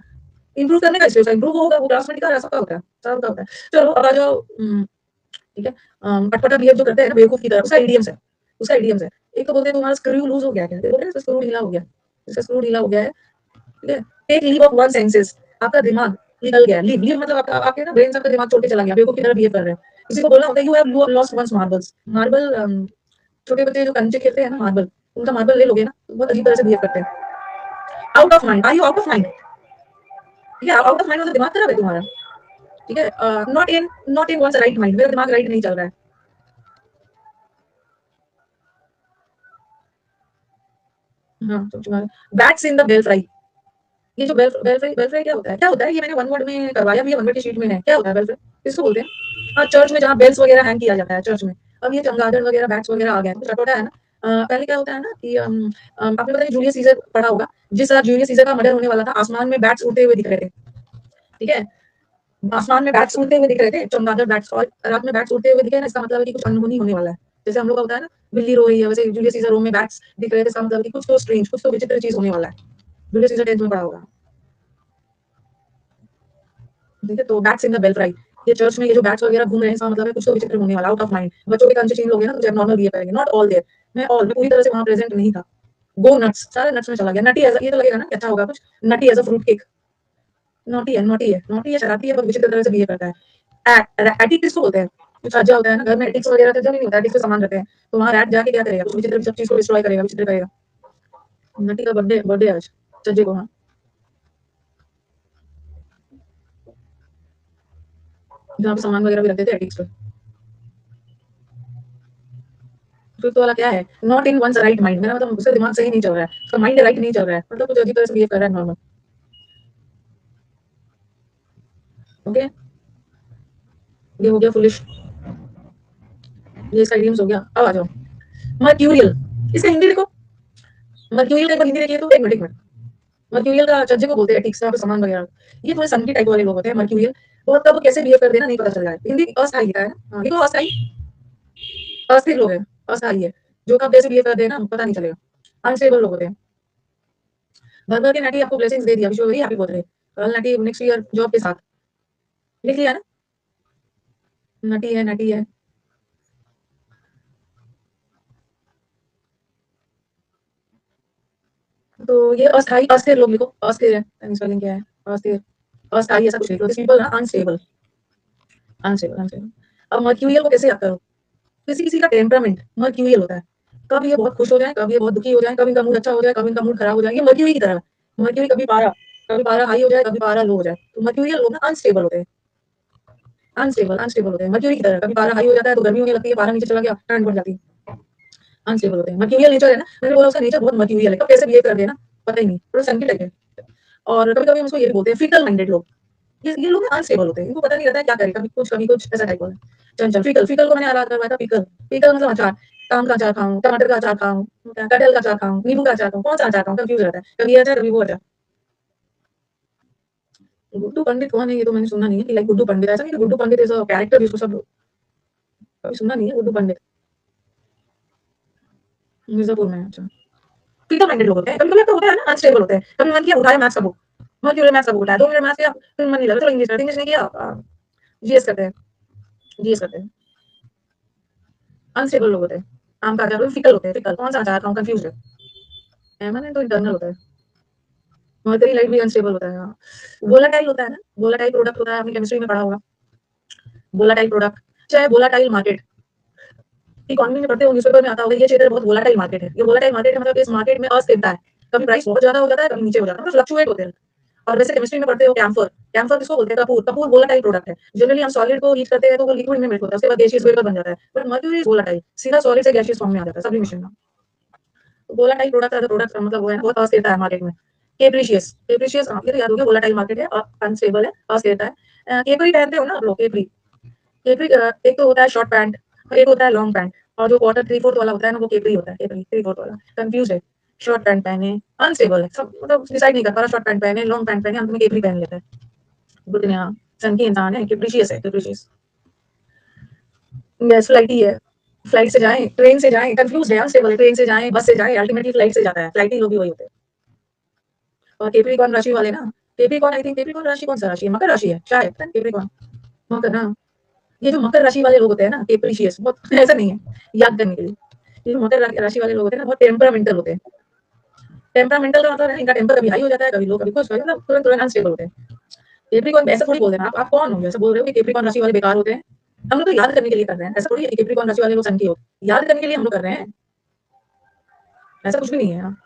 इंप्रूव करने का, इसलिए इंप्रूव होगा, वो क्लास में टिका रहा, सबका होता है, सबका होता है। चलो अब आ जाओ। ठीक है, अटपटा बिहेव जो करते हैं ना बेवकूफ की तरह, उसका इडियम्स है, उसका इडियम्स है। एक तो बोलते हैं तुम्हारा स्क्रू लूज हो गया, क्या बोलते हैं इसका स्क्रू ढीला हो गया, इसका स्क्रू ढीला हो गया है। ठीक है, take leave of one senses, आपका दिमाग निकल गया, लीव, लीव मतलब आपका, आपके ना ब्रेन से आपका दिमाग छोड़ के चला गया, बेवकूफ की तरह बिहेव कर रहे हैं। किसी को बोलना होता है you have lost one's marbles, marble, छोटे बच्चे जो कंचे खेलते हैं ना मार्बल, उनका मार्बल ले लोगे ना तो बहुत अजीब तरह से बिहेव करते हैं। Out of mind, are you out of mind? ठीक है, आउट ऑफ माइंड मतलब दिमाग खराब है तुम्हारा। ठीक है, not in one's right mind, मेरा दिमाग राइट नहीं चल रहा है। हाँ तो bats in the belfry, ये जो बेल फ्राई क्या होता है? ये मैंने वन वर्ड में करवाया भी है, वन वर्ड की शीट में है। क्या होता है बेल फ्राई? किसको बोलते हैं? हाँ, चर्च में जहाँ बेल्स वगैरह हैंग किया जाता है चर्च में। अब ये चमगादड़ वगैरह, बैट्स वगैरह आ गए हैं, तो चटोटा है ना। पहले क्या होता है ना कि आपने पता है जूलियस सीजर पढ़ा होगा। जिस रात जूलियस सीजर का मर्डर होने वाला था, आसमान में बैट्स उड़ते हुए दिख रहे थे। ठीक है? आसमान में बैट्स उड़ते हुए दिख रहे थे, चमगादड़ बैट्स, और रात में बैट्स उड़ते हुए दिखे ना, इसका मतलब है कि कुछ अनहोनी होने वाला है। जैसे हम लोग का होता है ना, बिल्ली रो रही है, वैसे जूलियस सीजर रूम में बैट्स दिख रहे थे, इसका मतलब है कि कुछ तो स्ट्रेंज, कुछ तो विचित्र चीज होने वाला है। जूलियस सीजर 10th में पढ़ा होगा। ठीक है, तो bats in the belfry, ये चर्च में ये जो बैट्स वगैरह घूम रहे हैं, इसका मतलब है कुछ तो विचित्र होने वाला, आउट ऑफ माइंड। बच्चों के कंचे चेंज हो गए ना, तो जब नॉर्मल बिहेव करेंगे, नॉट ऑल देयर। मैं पूरी तरह से वहां प्रेजेंट नहीं था। गो नट्स, सारे नट्स में चला गया। नटी एज, ये तो लगेगा ना कि अच्छा होगा कुछ। Nutty as a fruit cake. Naughty है, शरारती है, बहुत विचित्र तरह से बिहेव करता है। एटिक किसको बोलते हैं? कुछ अज्जा होता है ना घर में, एटिक्स वगैरह तो जब नहीं होता, एटिक्स के सामान रहते हैं, तो वहां रैट जाके क्या करेगा? कुछ विचित्र सब चीज को डिस्ट्रॉय करेगा, विचित्र करेगा। नटी का बर्थडे बर्थडे आज, चज्जे को। हाँ, जहाँ पे सामान वगैरह भी रखते थे एटिक्स पे। फिर तो वाला क्या है? Not in one's right mind, मेरा मतलब उसका दिमाग सही नहीं चल रहा है, उसका माइंड राइट नहीं चल रहा है, मतलब कुछ अजीब तरह से बिहेव कर रहा है नॉर्मल। ओके, ये हो गया फुलिश, ये इसका इडियम्स हो गया। अब आ जाओ, मर्क्यूरियल। इसका हिंदी देखो, मर्क्यूरियल का एक बार हिंदी देखिए तो, एक मिनट। मर्क्यूरियल का चज्जे को बोलते हैं एटिक्स का सामान वगैरह। ये थोड़े सन की टाइप वाले लोग होते हैं मर्क्यूरियल। वो कब कैसे बिहेव कर देना नहीं पता चल रहा है। हिंदी अस्थायी लिखा है ना, हाँ, ये तो अस्थायी, अस्थिर लोग हैं, अस्थायी है। जो कब कैसे बिहेव कर देना पता नहीं चलेगा, अनस्टेबल लोग होते हैं। भर के नटी आपको ब्लेसिंग्स दे दिया, wish you very happy birthday. कल नटी नेक्स्ट ईयर जॉब के साथ, लिख लिया ना? नटी है, नटी है। तो ये अस्थायी, अस्थिर लोग लिखो, अस्थिर है, स्पेलिंग क्या है? अस्थिर, अस्थायी, ऐसा कुछ लिख लो। दिस पीपल ना अनस्टेबल, अनस्टेबल, अनस्टेबल। अब मर्क्यूरियल को कैसे याद करो? किसी किसी का टेम्परामेंट मर्क्यूरियल होता है। कब ये बहुत खुश हो जाए, कब ये बहुत दुखी हो जाए, कब इनका मूड अच्छा हो जाए, कब इनका मूड खराब हो जाए, ये मर्क्यूरी की तरह है। मर्क्यूरी कभी पारा हाई हो जाए, कभी पारा लो हो जाए। तो मर्क्यूरियल लोग ना अनस्टेबल होते हैं, अनस्टेबल, अनस्टेबल होते हैं मर्क्यूरी की तरह। कभी पारा हाई हो जाता है तो गर्मी होने लगती है, पारा नीचे चला गया ठंड बढ़ जाती है। अनस्टेबल होते हैं, मर्क्यूरियल नेचर है ना, मैंने बोला उसका नेचर बहुत मर्क्यूरियल है, कब कैसे बिहेव कर देना पता ही नहीं, थोड़ा सन की टाइप है। और कभी कभी हम उसको ये भी बोलते हैं फिकल माइंडेड लोग। ये लोग ना अनस्टेबल होते हैं, इनको पता नहीं रहता है क्या करे, कभी कुछ ऐसा टाइप होता है। चंचल, फिकल, फिकल को मैंने याद करवाया था। फिकल, फिकल मतलब अचार, आम का अचार खाऊं, टमाटर का अचार खाऊं, कटहल का अचार खाऊं, नींबू का अचार खाऊं, कौन सा अचार खाऊं, कंफ्यूज रहता है, कभी ये अचार कभी वो अचार। गुड्डू पंडित कौन है? ये तो मैंने सुना नहीं है कि लाइक गुड्डू पंडित, ऐसा नहीं कि Guddu Pandit is a character जिसको सब, कभी सुना नहीं है गुड्डू पंडित। मिर्जापुर में, अच्छा। फिकल माइंडेड लोग होते हैं, कभी कभी आपका होता है ना अनस्टेबल होते हैं। कभी मन किया उठाया मैथ्स का बुक, मन क्यों मैथ्स का बुक उठाया, 2 मिनट मैथ्स किया, फिर मन नहीं लगा, चलो इंग्लिश करते हैं, इंग्लिश नहीं किया, जीएस करते हैं, जीएस करते हैं। अनस्टेबल लोग होते हैं। आम का अचार, फिकल होते हैं, फिकल, कौन सा अचार खाऊं, कंफ्यूज है। परमानेंट तो इंटरनल होता है। मर्करी लाइट भी अनस्टेबल होता है, हाँ। वोलाटाइल होता है ना, वोलाटाइल प्रोडक्ट होता है, आपने केमिस्ट्री में पढ़ा होगा। वोलाटाइल प्रोडक्ट, चाहे वोलाटाइल मार्केट, इकोनॉमी में पढ़ते हो, न्यूज़पेपर में आता होगा, ये क्षेत्र बहुत वोलाटाइल मार्केट है। ये वोलाटाइल मार्केट है, मतलब इस मार्केट में अस्थिरता है, कभी प्राइस बहुत ज्यादा हो जाता है, कभी नीचे हो जाता है, मतलब फ्लक्चुएट होते हैं। और वैसे केमिस्ट्री में पढ़ते हो कैम्फर, कैम्फर किसको बोलते हैं? कपूर, कपूर वोलाटाइल प्रोडक्ट है। जनरली हम सॉलिड को हीट करते हैं तो वो लिक्विड में मेल्ट होता है, उसके बाद गैसियस वेपर बन जाता है, बट मर्क्यूरी इज वोलाटाइल, सीधा सॉलिड से गैसियस फॉर्म में आ जाता है सब्लिमेशन में। वोलाटाइल प्रोडक्ट है, प्रोडक्ट मतलब वो है ना, बहुत अस्थिरता है मार्केट में। केप्रिशियस, केप्रिशियस, ये तो याद हो गया, वोलाटाइल मार्केट है और अनस्टेबल है, अस्थिरता है। केपरी पहनते हो ना आप लोग, केपरी, केपरी एक तो होता है शॉर्ट पैंट, एक होता है लॉन्ग पैंट, और जो क्वार्टर 3/4 वाला होता है ना, वो केपरी होता है, केपरी 3/4 वाला। कंफ्यूज है, शॉर्ट पैंट पहने, अनस्टेबल है सब, मतलब डिसाइड नहीं कर पा रहा, शॉर्ट पैंट पहने, लॉन्ग पैंट पहने, अंत में केपरी पहन लेता है। गुड ने, हाँ, सन की इंसान है, केप्रिशियस है, केप्रिशियस। गैस फ्लाइट ही है, फ्लाइट से जाएं, ट्रेन से जाएं, कंफ्यूज है, अनस्टेबल है, ट्रेन से जाएं, बस से जाएं, अल्टीमेटली फ्लाइट से जाता है, फ्लाइट ही लोग भी वही होते हैं। और केप्रिकॉर्न राशि वाले ना, केप्रिकॉर्न, आई थिंक केप्रिकॉर्न राशि कौन सा राशि है? मकर राशि है शायद, केप्रिकॉर्न, मकर ना। ये जो मकर राशि वाले लोग होते हैं ना, केप्रिशियस, बहुत ऐसा नहीं है, याद करने के लिए। ये जो मकर राशि वाले लोग होते हैं ना, बहुत टेम्परामेंटल होते हैं। टेम्परामेंटल का मतलब है इनका टेम्पर कभी हाई हो जाता है, कभी लो, कभी कुछ, मतलब तुरंत तुरंत अनस्टेबल होते हैं। केप्रिकॉर्न ऐसा थोड़ी बोल देना, आप कौन हो ऐसा बोल रहे हो कि केप्रिकॉर्न राशि वाले बेकार होते हैं? हम लोग तो याद करने के लिए कर रहे हैं, ऐसा थोड़ी है कि केप्रिकॉर्न राशि वाले लोग सन की हो, याद करने के लिए हम लोग कर रहे हैं, ऐसा कुछ भी नहीं है। हाँ।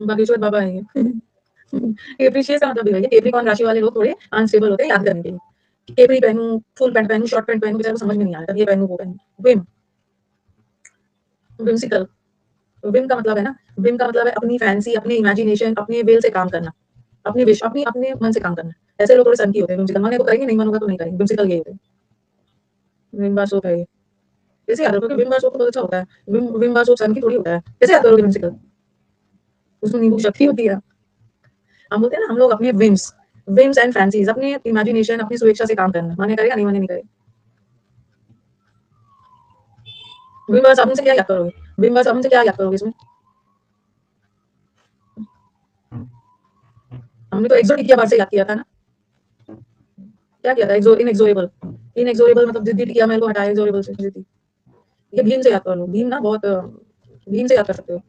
बागेश्वर बाबा है ये। केप्रिशियस का मतलब भी है, केप्रिकॉर्न राशि वाले लोग थोड़े अनस्टेबल होते हैं, याद करने के लिए। केपरी पहनूं, फुल पैंट पहनूं, शॉर्ट पैंट पहनूं, बेचारे को समझ में नहीं आ रहा, ये पहनूं वो पहनूं, विम, विम्सिकल, विम का मतलब है ना, विम का मतलब है अपनी फैंसी, अपनी इमेजिनेशन, अपने विल से काम करना, अपनी विश, अपने मन से काम करना। ऐसे लोग थोड़े सनकी होते हैं, विम्सिकल माने तो करेंगे, नहीं मानूंगा तो नहीं करेंगे, विम्सिकल यही होते हैं। विम बार सोप है ये। कैसे याद रखोगे? विम बार सोप तो बहुत अच्छा होता है। विम बार सोप सनकी थोड़ी होता है। कैसे याद करोगे विम्सिकल? उसमें नींबू की शक्ति होती है। हम बोलते हैं ना, हम लोग अपने विम्स एंड फैंसीज, अपने इमेजिनेशन, अपनी स्वेच्छा से काम करना, माने करेगा, नहीं माने नहीं करेगा। विम बार साबुन से क्या याद करोगे? विम बार साबुन से क्या याद करोगे इसमें? हमने तो एक्सोटिकिया बार से याद किया था ना। क्या किया था? इनएक्सोरेबल। इनएक्सोरेबल मतलब जिद्दी टिकिया मैल को हटाया, एक्सोरेबल से जिद्दी। ये भीम से याद कर लो। भीम ना बहुत भीम से याद कर सकते हो।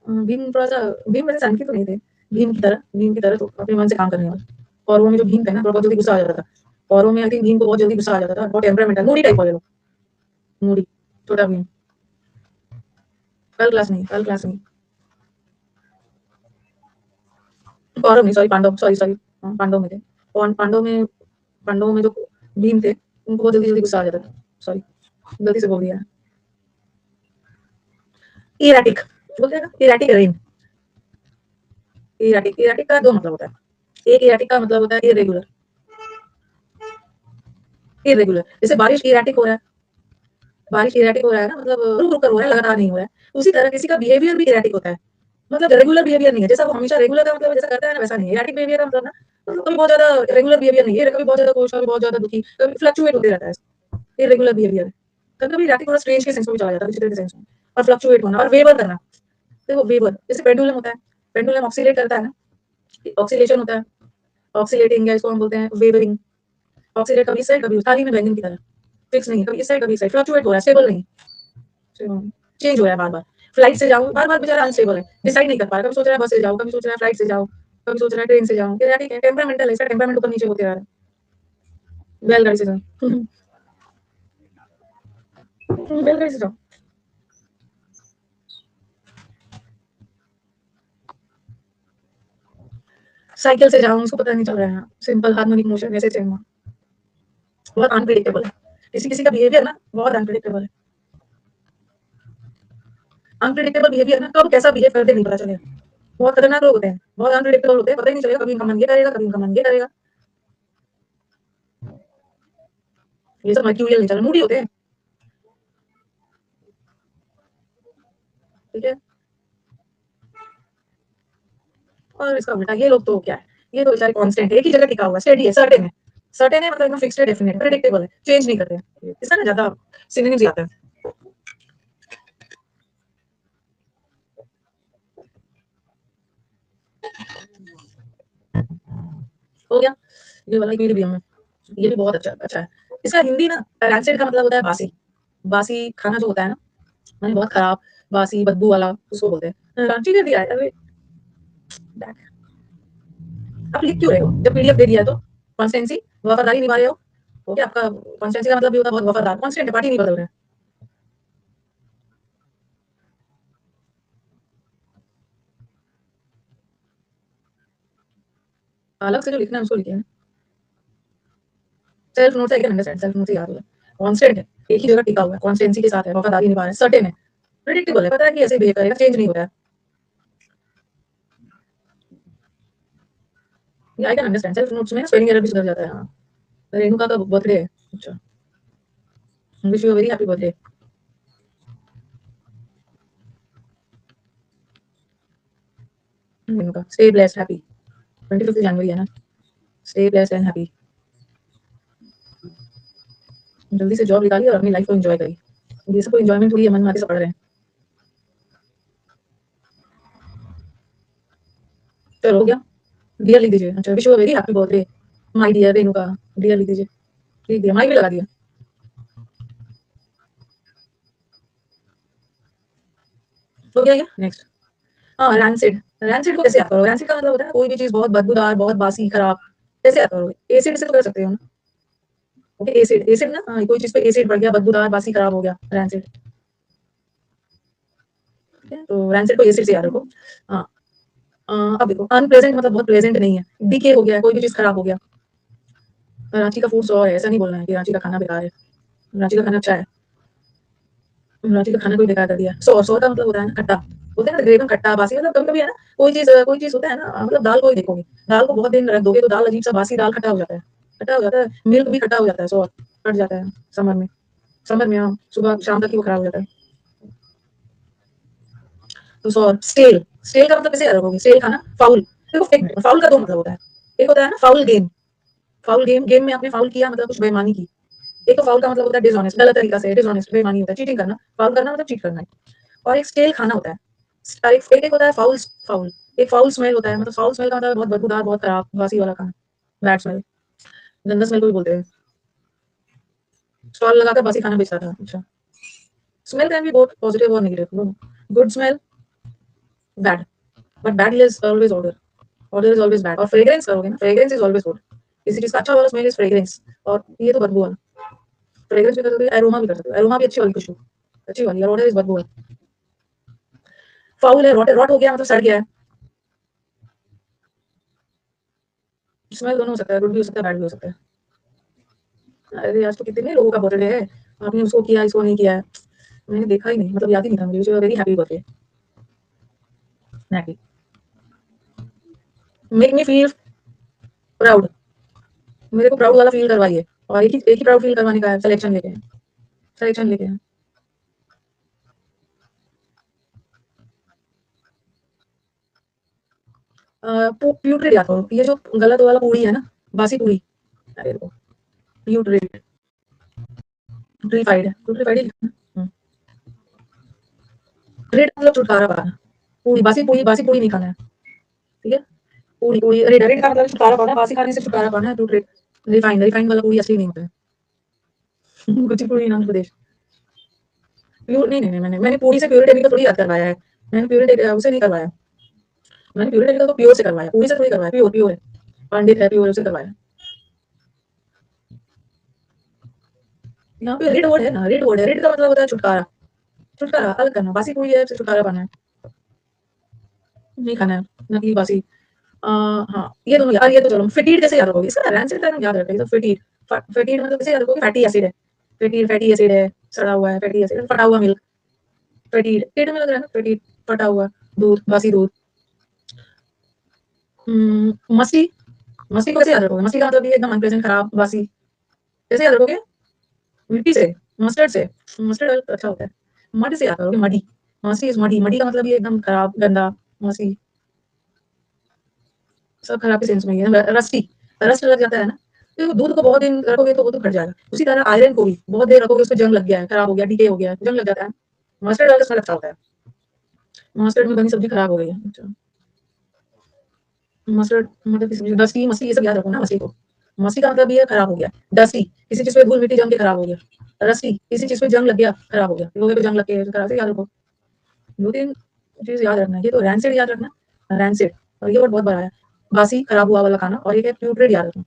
भीम थोड़ा सा, भीम वैसे सनकी तो नहीं थे। भीम की तरह तो अपने मन से काम करने वाले। कौरवों में जो भीम थे ना, थोड़ा बहुत जल्दी गुस्सा आ जाता था। कौरवों में आई थिंक भीम को बहुत जल्दी गुस्सा आ जाता था, बहुत टेम्परामेंटल, मूडी टाइप वाले लोग। मूडी, छोटा भीम। कल क्लास नहीं। कौरव नहीं, सॉरी पांडव, सॉरी पांडव में थे। पांडवों में जो भीम थे, उनको बहुत जल्दी जल्दी गुस्सा आ जाता था। सॉरी, गलती से बोल दिया। इराटिक बोलते हैं ना, इराटिक रेन। इराटिक का दो मतलब होता है। एक इराटिक का मतलब होता है इरेगुलर। इरेगुलर जैसे बारिश इरेटिक हो रहा है ना, मतलब रुक रुक कर हो रहा है, लगातार नहीं हो रहा है। उसी तरह किसी का बिहेवियर भी इरेटिक होता है, मतलब रेगुलर बिहेवियर नहीं है। जैसा वो हमेशा रेगुलर का मतलब जैसा करता है ना, वैसा नहीं है। इरेटिक बिहेवियर का मतलब ना, मतलब कभी बहुत ज्यादा रेगुलर बिहेवियर नहीं है, कभी बहुत ज्यादा खुश, कभी बहुत ज्यादा दुखी, कभी फ्लक्चुएट होते रहता है। इरेगुलर बिहेवियर कभी कभी इरेटिक थोड़ा स्ट्रेंज के सेंस में भी चला जाता है, विचित्र के सेंस में। और फ्लक्चुएट होना और वेवर करना। देखो वेवर जैसे पेंडुलम होता है, पेंडुलम ऑक्सीलेट करता है ना, ऑक्सीलेशन होता है। ऑक्सीलेटिंग या इसको हम बोलते हैं वेवरिंग। ऑक्सीलेट कभी इस साइड कभी उस, थाली में बैंगन की तरह फिक्स नहीं है, कभी इस साइड कभी इस साइड, फ्लक्चुएट हो रहा है, स्टेबल नहीं, चेंज हो रहा है बार बार। फ्लाइट से जाऊँ, बार बार बेचारा अनस्टेबल है, डिसाइड नहीं कर पा रहा, कभी सोच रहा है बस से जाऊँ, कभी सोच रहा है फ्लाइट से जाऊँ, कभी सोच रहा है ट्रेन से जाऊँ। ठीक है, टेम्परामेंटल है, इसका टेम्परामेंट ऊपर नीचे होते रहा है। बैलगाड़ी से जाऊँ। बैलगाड़ी से जाऊँ, साइकिल से जाऊँ, उसको पता नहीं चल रहा है, सिंपल हार्मोनिक मोशन ऐसे चलना। बहुत अनप्रिडिक्टेबल है, किसी किसी का बिहेवियर ना बहुत अनप्रिडिक्टेबल है। अनप्रिडिक्टेबल बिहेवियर ना, कब कैसा बिहेव करते नहीं पता चलेगा। बहुत खतरनाक लोग होते हैं, बहुत अनप्रिडिक्टेबल होते हैं, पता ही नहीं चलेगा, कभी उनका मन ये करेगा, कभी उनका मन ये करेगा। ये सब मर्क्यूरियल नेचर, मूडी होते हैं। ठीक है, और इसका उल्टा ये लोग तो क्या है, ये तो बेचारे कांस्टेंट है, एक ही जगह टिका हुआ है, स्टेडी है, सर्टेन है। सर्टेन है मतलब एकदम फिक्स्ड है, डेफिनेट है, प्रेडिक्टेबल है, चेंज नहीं करते हैं। इसका ना ज्यादा सिनोनिम्स आता है। हो गया, ये वाला इक्विलिब्रियम है, ये भी बहुत अच्छा अच्छा है। इसका हिंदी ना, रैंसिड का मतलब होता है बासी। बासी खाना जो होता है ना, माने बहुत खराब, बासी बदबू वाला, उसको बोलते हैं। रांची दे दिया है, अरे आप लिख क्यों रहे हो जब पीडीएफ दे दिया है तो? कॉन्स्टेंसी, वफादारी निभा रहे हो क्या? आपका कॉन्स्टेंसी का मतलब भी होता है बहुत वफादार, कॉन्स्टेंट है, पार्टी नहीं बदल रहे हैं। अलग से जो लिखना है उसको लिखे। सेल्फ नोट से I can understand, self note से याद होगा। कांस्टेंट है, एक ही जगह टिका हुआ है, कॉन्स्टेंसी के साथ है, वफादारी निभा रहा है, सर्टेन है, प्रेडिक्टेबल है, पता है कि ऐसे बिहेव करेगा, चेंज नहीं होता है। I can understand, self notes में स्पेलिंग एरर भी सुधर जाता है। हाँ, रेणुका का बर्थडे है। अच्छा, wish you very happy birthday. Renuka, stay blessed happy. 25 जनवरी है ना, स्टे ब्लेस्ड एंड हैप्पी। जल्दी से जॉब निकालिए और अपनी लाइफ को एंजॉय करिए। ये सब कोई एंजॉयमेंट थोड़ी है, मन मार के सब पढ़ रहे हैं। चलो हो गया, डियर लिख दीजिए। अच्छा, wish you very happy birthday my dear Renuka. Dear लिख दीजिए, लिख दिया, माई भी लगा दिया। हो गया, नेक्स्ट। हाँ, रैंसिड। रैंसिड को कैसे याद करो? रैंसिड का मतलब होता है कोई भी चीज बहुत बदबूदार, बहुत बासी, खराब। कैसे याद करोगे? एसिड से तो कर सकते हो ना। ओके, एसिड, एसिड ना, हाँ, कोई चीज पे एसिड पड़ गया, बदबूदार, बासी, खराब हो गया, रैंसिड। ठीक है, तो रैंसिड को एसिड से याद रखो। हाँ, अब देखो, अनप्लेजेंट मतलब बहुत प्लेजेंट नहीं है, डीके हो गया, कोई भी चीज खराब हो गया। रांची का फूड सौ है, ऐसा नहीं बोलना है कि रांची का खाना बेकार है। रांची का खाना अच्छा है, रांची का खाना कोई बेकार कर दिया। सौ, सौ का मतलब होता है ना खट्टा। बोलते हैं ना एकदम खट्टा बासी, मतलब कभी-कभी है ना कोई चीज़ होता है ना, मतलब दाल को ही देखोगे, दाल को बहुत दिन रख दोगे तो दाल अजीब-सा बासी दाल खट्टा हो जाता है। खट्टा हो जाता है, मिल्क भी खट्टा हो जाता है, सॉरी फट जाता है समर में। समर में हाँ, सुबह शाम तक ही वो खराब हो जाता है। तो सॉर स्टेल, स्टेल का मतलब कैसे याद रखोगे? स्टेल खाना, फाउल। देखो फाउल का 2 मतलब होता है। एक होता है ना foul game, foul game, game में आपने फाउल किया मतलब कुछ बेईमानी की। एक तो फाउल का मतलब होता है डिसऑनेस्ट, गलत तरीका से डिसऑनेस्ट बेईमानी होता है, चीटिंग करना। फाउल करना मतलब चीट करना है। और एक स्टेल खाना होता है। एक होता है फाउल फाउल, एक फाउल स्मेल होता है, मतलब फाउल स्मेल का मतलब बहुत बदबूदार, बहुत खराब, बासी वाला खाना, बैड स्मेल, गंदा स्मेल को भी बोलते हैं। स्टॉल लगाकर बासी खाना बेचता था। अच्छा, smell can be both positive और negative. Good smell, bad, but bad is always odour, odour is always bad. और फ्रेग्रेंस करोगे ना, फ्रेग्रेंस इज ऑलवेज गुड। किसी चीज का अच्छा वाला स्मेल इज फ्रेग्रेंस, और ये तो बदबू वाला। फ्रेग्रेंस भी कर सकते हो, एरोमा भी कर सकते हो, एरोमा भी अच्छी वाली खुशबू, अच्छी वाली, और ऑर्डर इज बदबू है। फाउल है, रॉट, रॉट हो गया मतलब सड़ गया है। स्मेल दोनों हो सकता है, गुड भी हो सकता है, बैड भी हो सकता है। अरे आज तो कितने लोगों का बर्थडे है, आपने उसको किया, इसको नहीं किया है। मैंने देखा ही नहीं, मतलब याद ही नहीं था मुझे। Very happy birthday natty, make me feel proud, मेरे को प्राउड वाला फील करवाइए। और एक ही प्राउड फील करवाने का है, सिलेक्शन लेके हैं, सिलेक्शन लेके हैं। प्यूट्रेट याद करो, ये जो गलत वाला पूरी है ना, बासी पूरी, अरे वो प्यूट्रेट, प्यूट्रीफाइड है, प्यूट्रीफाइड ही। रेड मतलब छुटकारा पाना, पूरी बासी पूरी, बासी पूरी नहीं खाना है, ठीक है। पूरी पूरी रेड, रेड का मतलब छुटकारा पाना है, बासी खाने से छुटकारा पाना है, प्यूट्रेट। रिफाइंड, रिफाइंड वाला पूरी असली नहीं होता है। कुचिपुड़ी आंध्र प्रदेश। प्योर नहीं नहीं नहीं, मैंने पूरी से प्योरिटेक्निकल थोड़ी याद करवाया है। मैंने प्योरिटेक उसे नहीं करवाया, मैंने प्योरिटेक्निकल तो प्योर से करवाया, पूरी से थोड़ी करवाया। प्योर प्योर है, पंडित है, प्योर उसे करवाया। यहाँ पे रेड वर्ड है ना, रेड वर्ड है, रेड का मतलब होता है छुटकारा, छुटकारा अलग करना। बासी पूरी है, छुटकारा पाना है, नहीं खाना है, ना कि बासी। हाँ ये दोनों यार, ये तो चलो फिटीड कैसे याद रखोगे, इसका रैंसिड का याद रखोगे तो फिटीड, फिटीड मतलब कैसे याद रखोगे? फैटी एसिड है, फिटीड फैटी एसिड है, सड़ा हुआ है, फैटी एसिड, फटा हुआ मिल्क, फिटीड पेट में लग रहा है ना, फिटीड, फटा हुआ दूध, बासी दूध। मस्ती, मस्ती को कैसे याद रखोगे? मस्ती का मतलब ये एकदम अनप्लेजेंट, खराब, बासी, कैसे याद रखोगे? मिट्टी से, मस्टर्ड से, मस्टर्ड अच्छा होता है। मड से याद करोगे, मडी, मस्ती इज मडी, मडी का मतलब ये एकदम खराब, गंदा, मसी, सब खराब के सेंस में ही है। रस्टी, रस्ट लग जाता है ना, तो दूध को बहुत दिन रखोगे तो वो तो घट जाएगा। उसी तरह आयरन को भी बहुत देर रखोगे, उसको जंग लग गया है, खराब हो गया, डीके हो गया है, जंग लग जाता है। मस्टर्ड वाला स्मेल अच्छा होता है, मस्टर्ड में बनी सब्जी खराब हो गई है। अच्छा, मस्टर्ड मटर की सब्जी, डस्टी, मसी, ये सब याद रखो ना मसी को। मसी का मतलब ये खराब हो गया। डस्टी, किसी चीज पे धूल मिट्टी जम के खराब हो गया। रस्टी, किसी चीज पे जंग लग गया, खराब हो गया, लोहे पे जंग लग के खराब, से याद रखो। दो तीन चीज याद रखना है, ये तो रैंसिड याद रखना, रैंसिड, और ये वर्ड बहुत बड़ा है, बासी खराब हुआ वाला खाना। और ये है प्यूट्रेड याद रखना,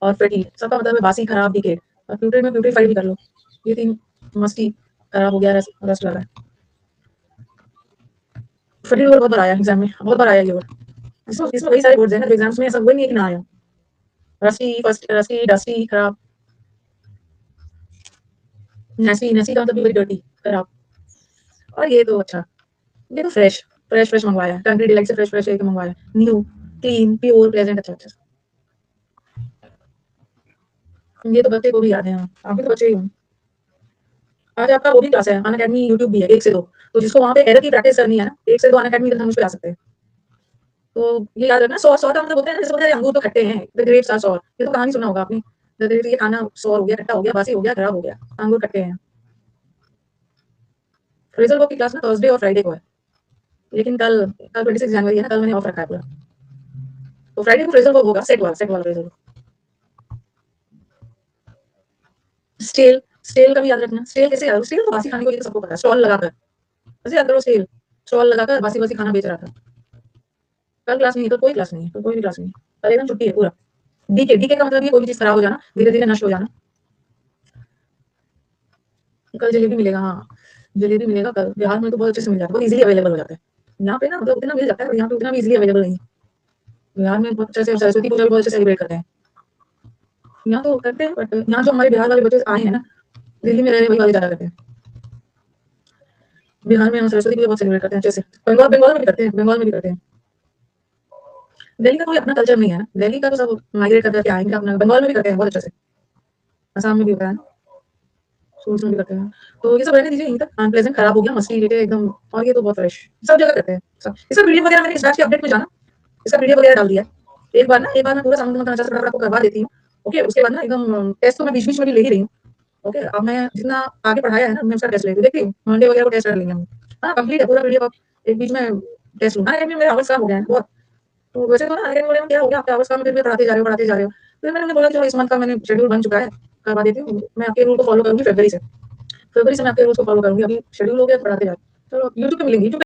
और फेटी, सबका मतलब है बासी, खराब, डिकेड। और प्यूट्रेड में प्यूट्रीफाइड भी कर लो। ये तीन, मस्ती, खराब हो गया, रस्ट लगा है। फेटी वर्ड बहुत बार आया एग्जाम में, बहुत बार आया ये वर्ड। इसमें कई सारे वर्ड्स हैं ना, एग्जाम्स में ऐसा हुआ नहीं है कि ना आया। रस्टी, फर्स्ट, रस्टी, डस्टी, खराब, नेस्टी, नेस्टी का मतलब वेरी डर्टी, खराब। और ये तो अच्छा, ये तो फ्रेश, फ्रेश फ्रेश मंगवाया, कंट्री डिलाइट से फ्रेश फ्रेश लेके मंगवाया। न्यू, क्लीन, प्योर, प्लेजेंट, अच्छा अच्छा। ये तो बच्चे को भी याद है, हाँ आप भी तो बच्चे ही हो। आज आपका वो भी क्लास है, अन अकेडमी यूट्यूब भी है 1 से 2, तो जिसको वहाँ पे एरर की प्रैक्टिस करनी है ना, 1 से 2 अन अकेडमी धनुष पे आ सकते हैं। तो ये याद रखना, सौर, सौर का मतलब होता है ना, जैसे बोलते हैं अंगूर तो खट्टे हैं, द ग्रेप्स आर सौर, ये तो कहानी सुना होगा आपने। द ग्रेप्स, ये खाना सौर हो गया, खट्टा हो गया, बासी हो गया, खराब हो गया, अंगूर खट्टे हैं। फ्रेजल वर्ब की क्लास ना थर्सडे और फ्राइडे को है, लेकिन कल कल 26 जनवरी है ना, कल मैंने ऑफ रखा है पूरा, तो फ्राइडे को फ्रेजल वर्ब होगा, सेट वाला फ्रेजल। स्टेल, स्टेल का भी याद रखना, स्टेल कैसे याद, स्टेल तो बासी खाने को, ये तो सबको पता है, स्टॉल लगाकर, ऐसे याद करो स्टेल, स्टॉल लगाकर बासी बासी खाना बेच रहा था। कल क्लास नहीं है तो कोई क्लास नहीं है, तो कोई भी क्लास नहीं है, कल एकदम छुट्टी है पूरा। डीके, डीके का मतलब ये कोई भी चीज खराब हो जाना, धीरे धीरे नष्ट हो जाना। कल जलेबी मिलेगा, हाँ जलेबी मिलेगा कल, बिहार में तो बहुत अच्छे से मिल जाता है, बहुत इजीली अवेलेबल हो जाता है। यहाँ पे ना मतलब उतना मिल जाता है, यहाँ पे उतना भी इजीली अवेलेबल नहीं है। बिहार में बहुत अच्छे से सरस्वती पूजा भी बहुत अच्छे सेलिब्रेट करते हैं, यहाँ तो करते हैं, बट यहाँ जो हमारे बिहार वाले बच्चे आए हैं ना, दिल्ली में रहने वही वाले ज्यादा करते हैं। बिहार में हम सरस्वती पूजा बहुत सेलिब्रेट करते हैं अच्छे से। बंगाल में भी करते हैं, बंगाल में भी करते हैं। दिल्ली का कोई अपना कल्चर नहीं है ना, दिल्ली का तो सब माइग्रेट कर करके आएँगे अपना, बंगाल में भी करते हैं बहुत अच्छे से, असम में भी होता है, सूरत में भी करते हैं। तो ये सब रहने दीजिए यहीं तक, अनप्लेज़ेंट खराब हो गया, मस्ती लेके एकदम, और ये तो बहुत फ्रेश, सब जगह करते हैं, सब। इसका पीडीएफ वगैरह मैंने इस बैच के अपडेट में जाना, इसका पीडीएफ वगैरह डाल दिया है। एक बार मैं पूरा समुद्र मंथन अच्छा से फटाफट आपको करवा देती हूँ, ओके? उसके बाद ना एकदम टेस्ट तो मैं बीच-बीच में भी ले ही रही हूँ, ओके? अब मैं जितना आगे पढ़ाया है ना, मैं उसका टेस्ट ले रही हूँ, देखती हूँ, मंडे वगैरह को टेस्ट कर लेंगे हम। हाँ, कंप्लीट है पूरा पीडीएफ, अब एक बीच में टेस्ट लूँ। अनअकैडमी में मेरे आवर्स कम हो गए हैं बहुत, तो वैसे तो ना अनअकैडमी वाले में क्या हो गया, आपके आवर्स कम, फिर भी पढ़ाते जा रहे हो, पढ़ाते जा रहे हो। फिर मैंने उन्हें बोला कि चलो इस मंथ का मैंने शेड्यूल बन चुका है, करवा देती हूँ, मैं आपके रूल को फॉलो करूँगी फरवरी से। फरवरी से मैं आपके रूल्स को फॉलो करूँगी, अभी शेड्यूल हो गया, पढ़ाते जाओ। चलो यूट्यूब पे मिलेंगी, यूट्यूब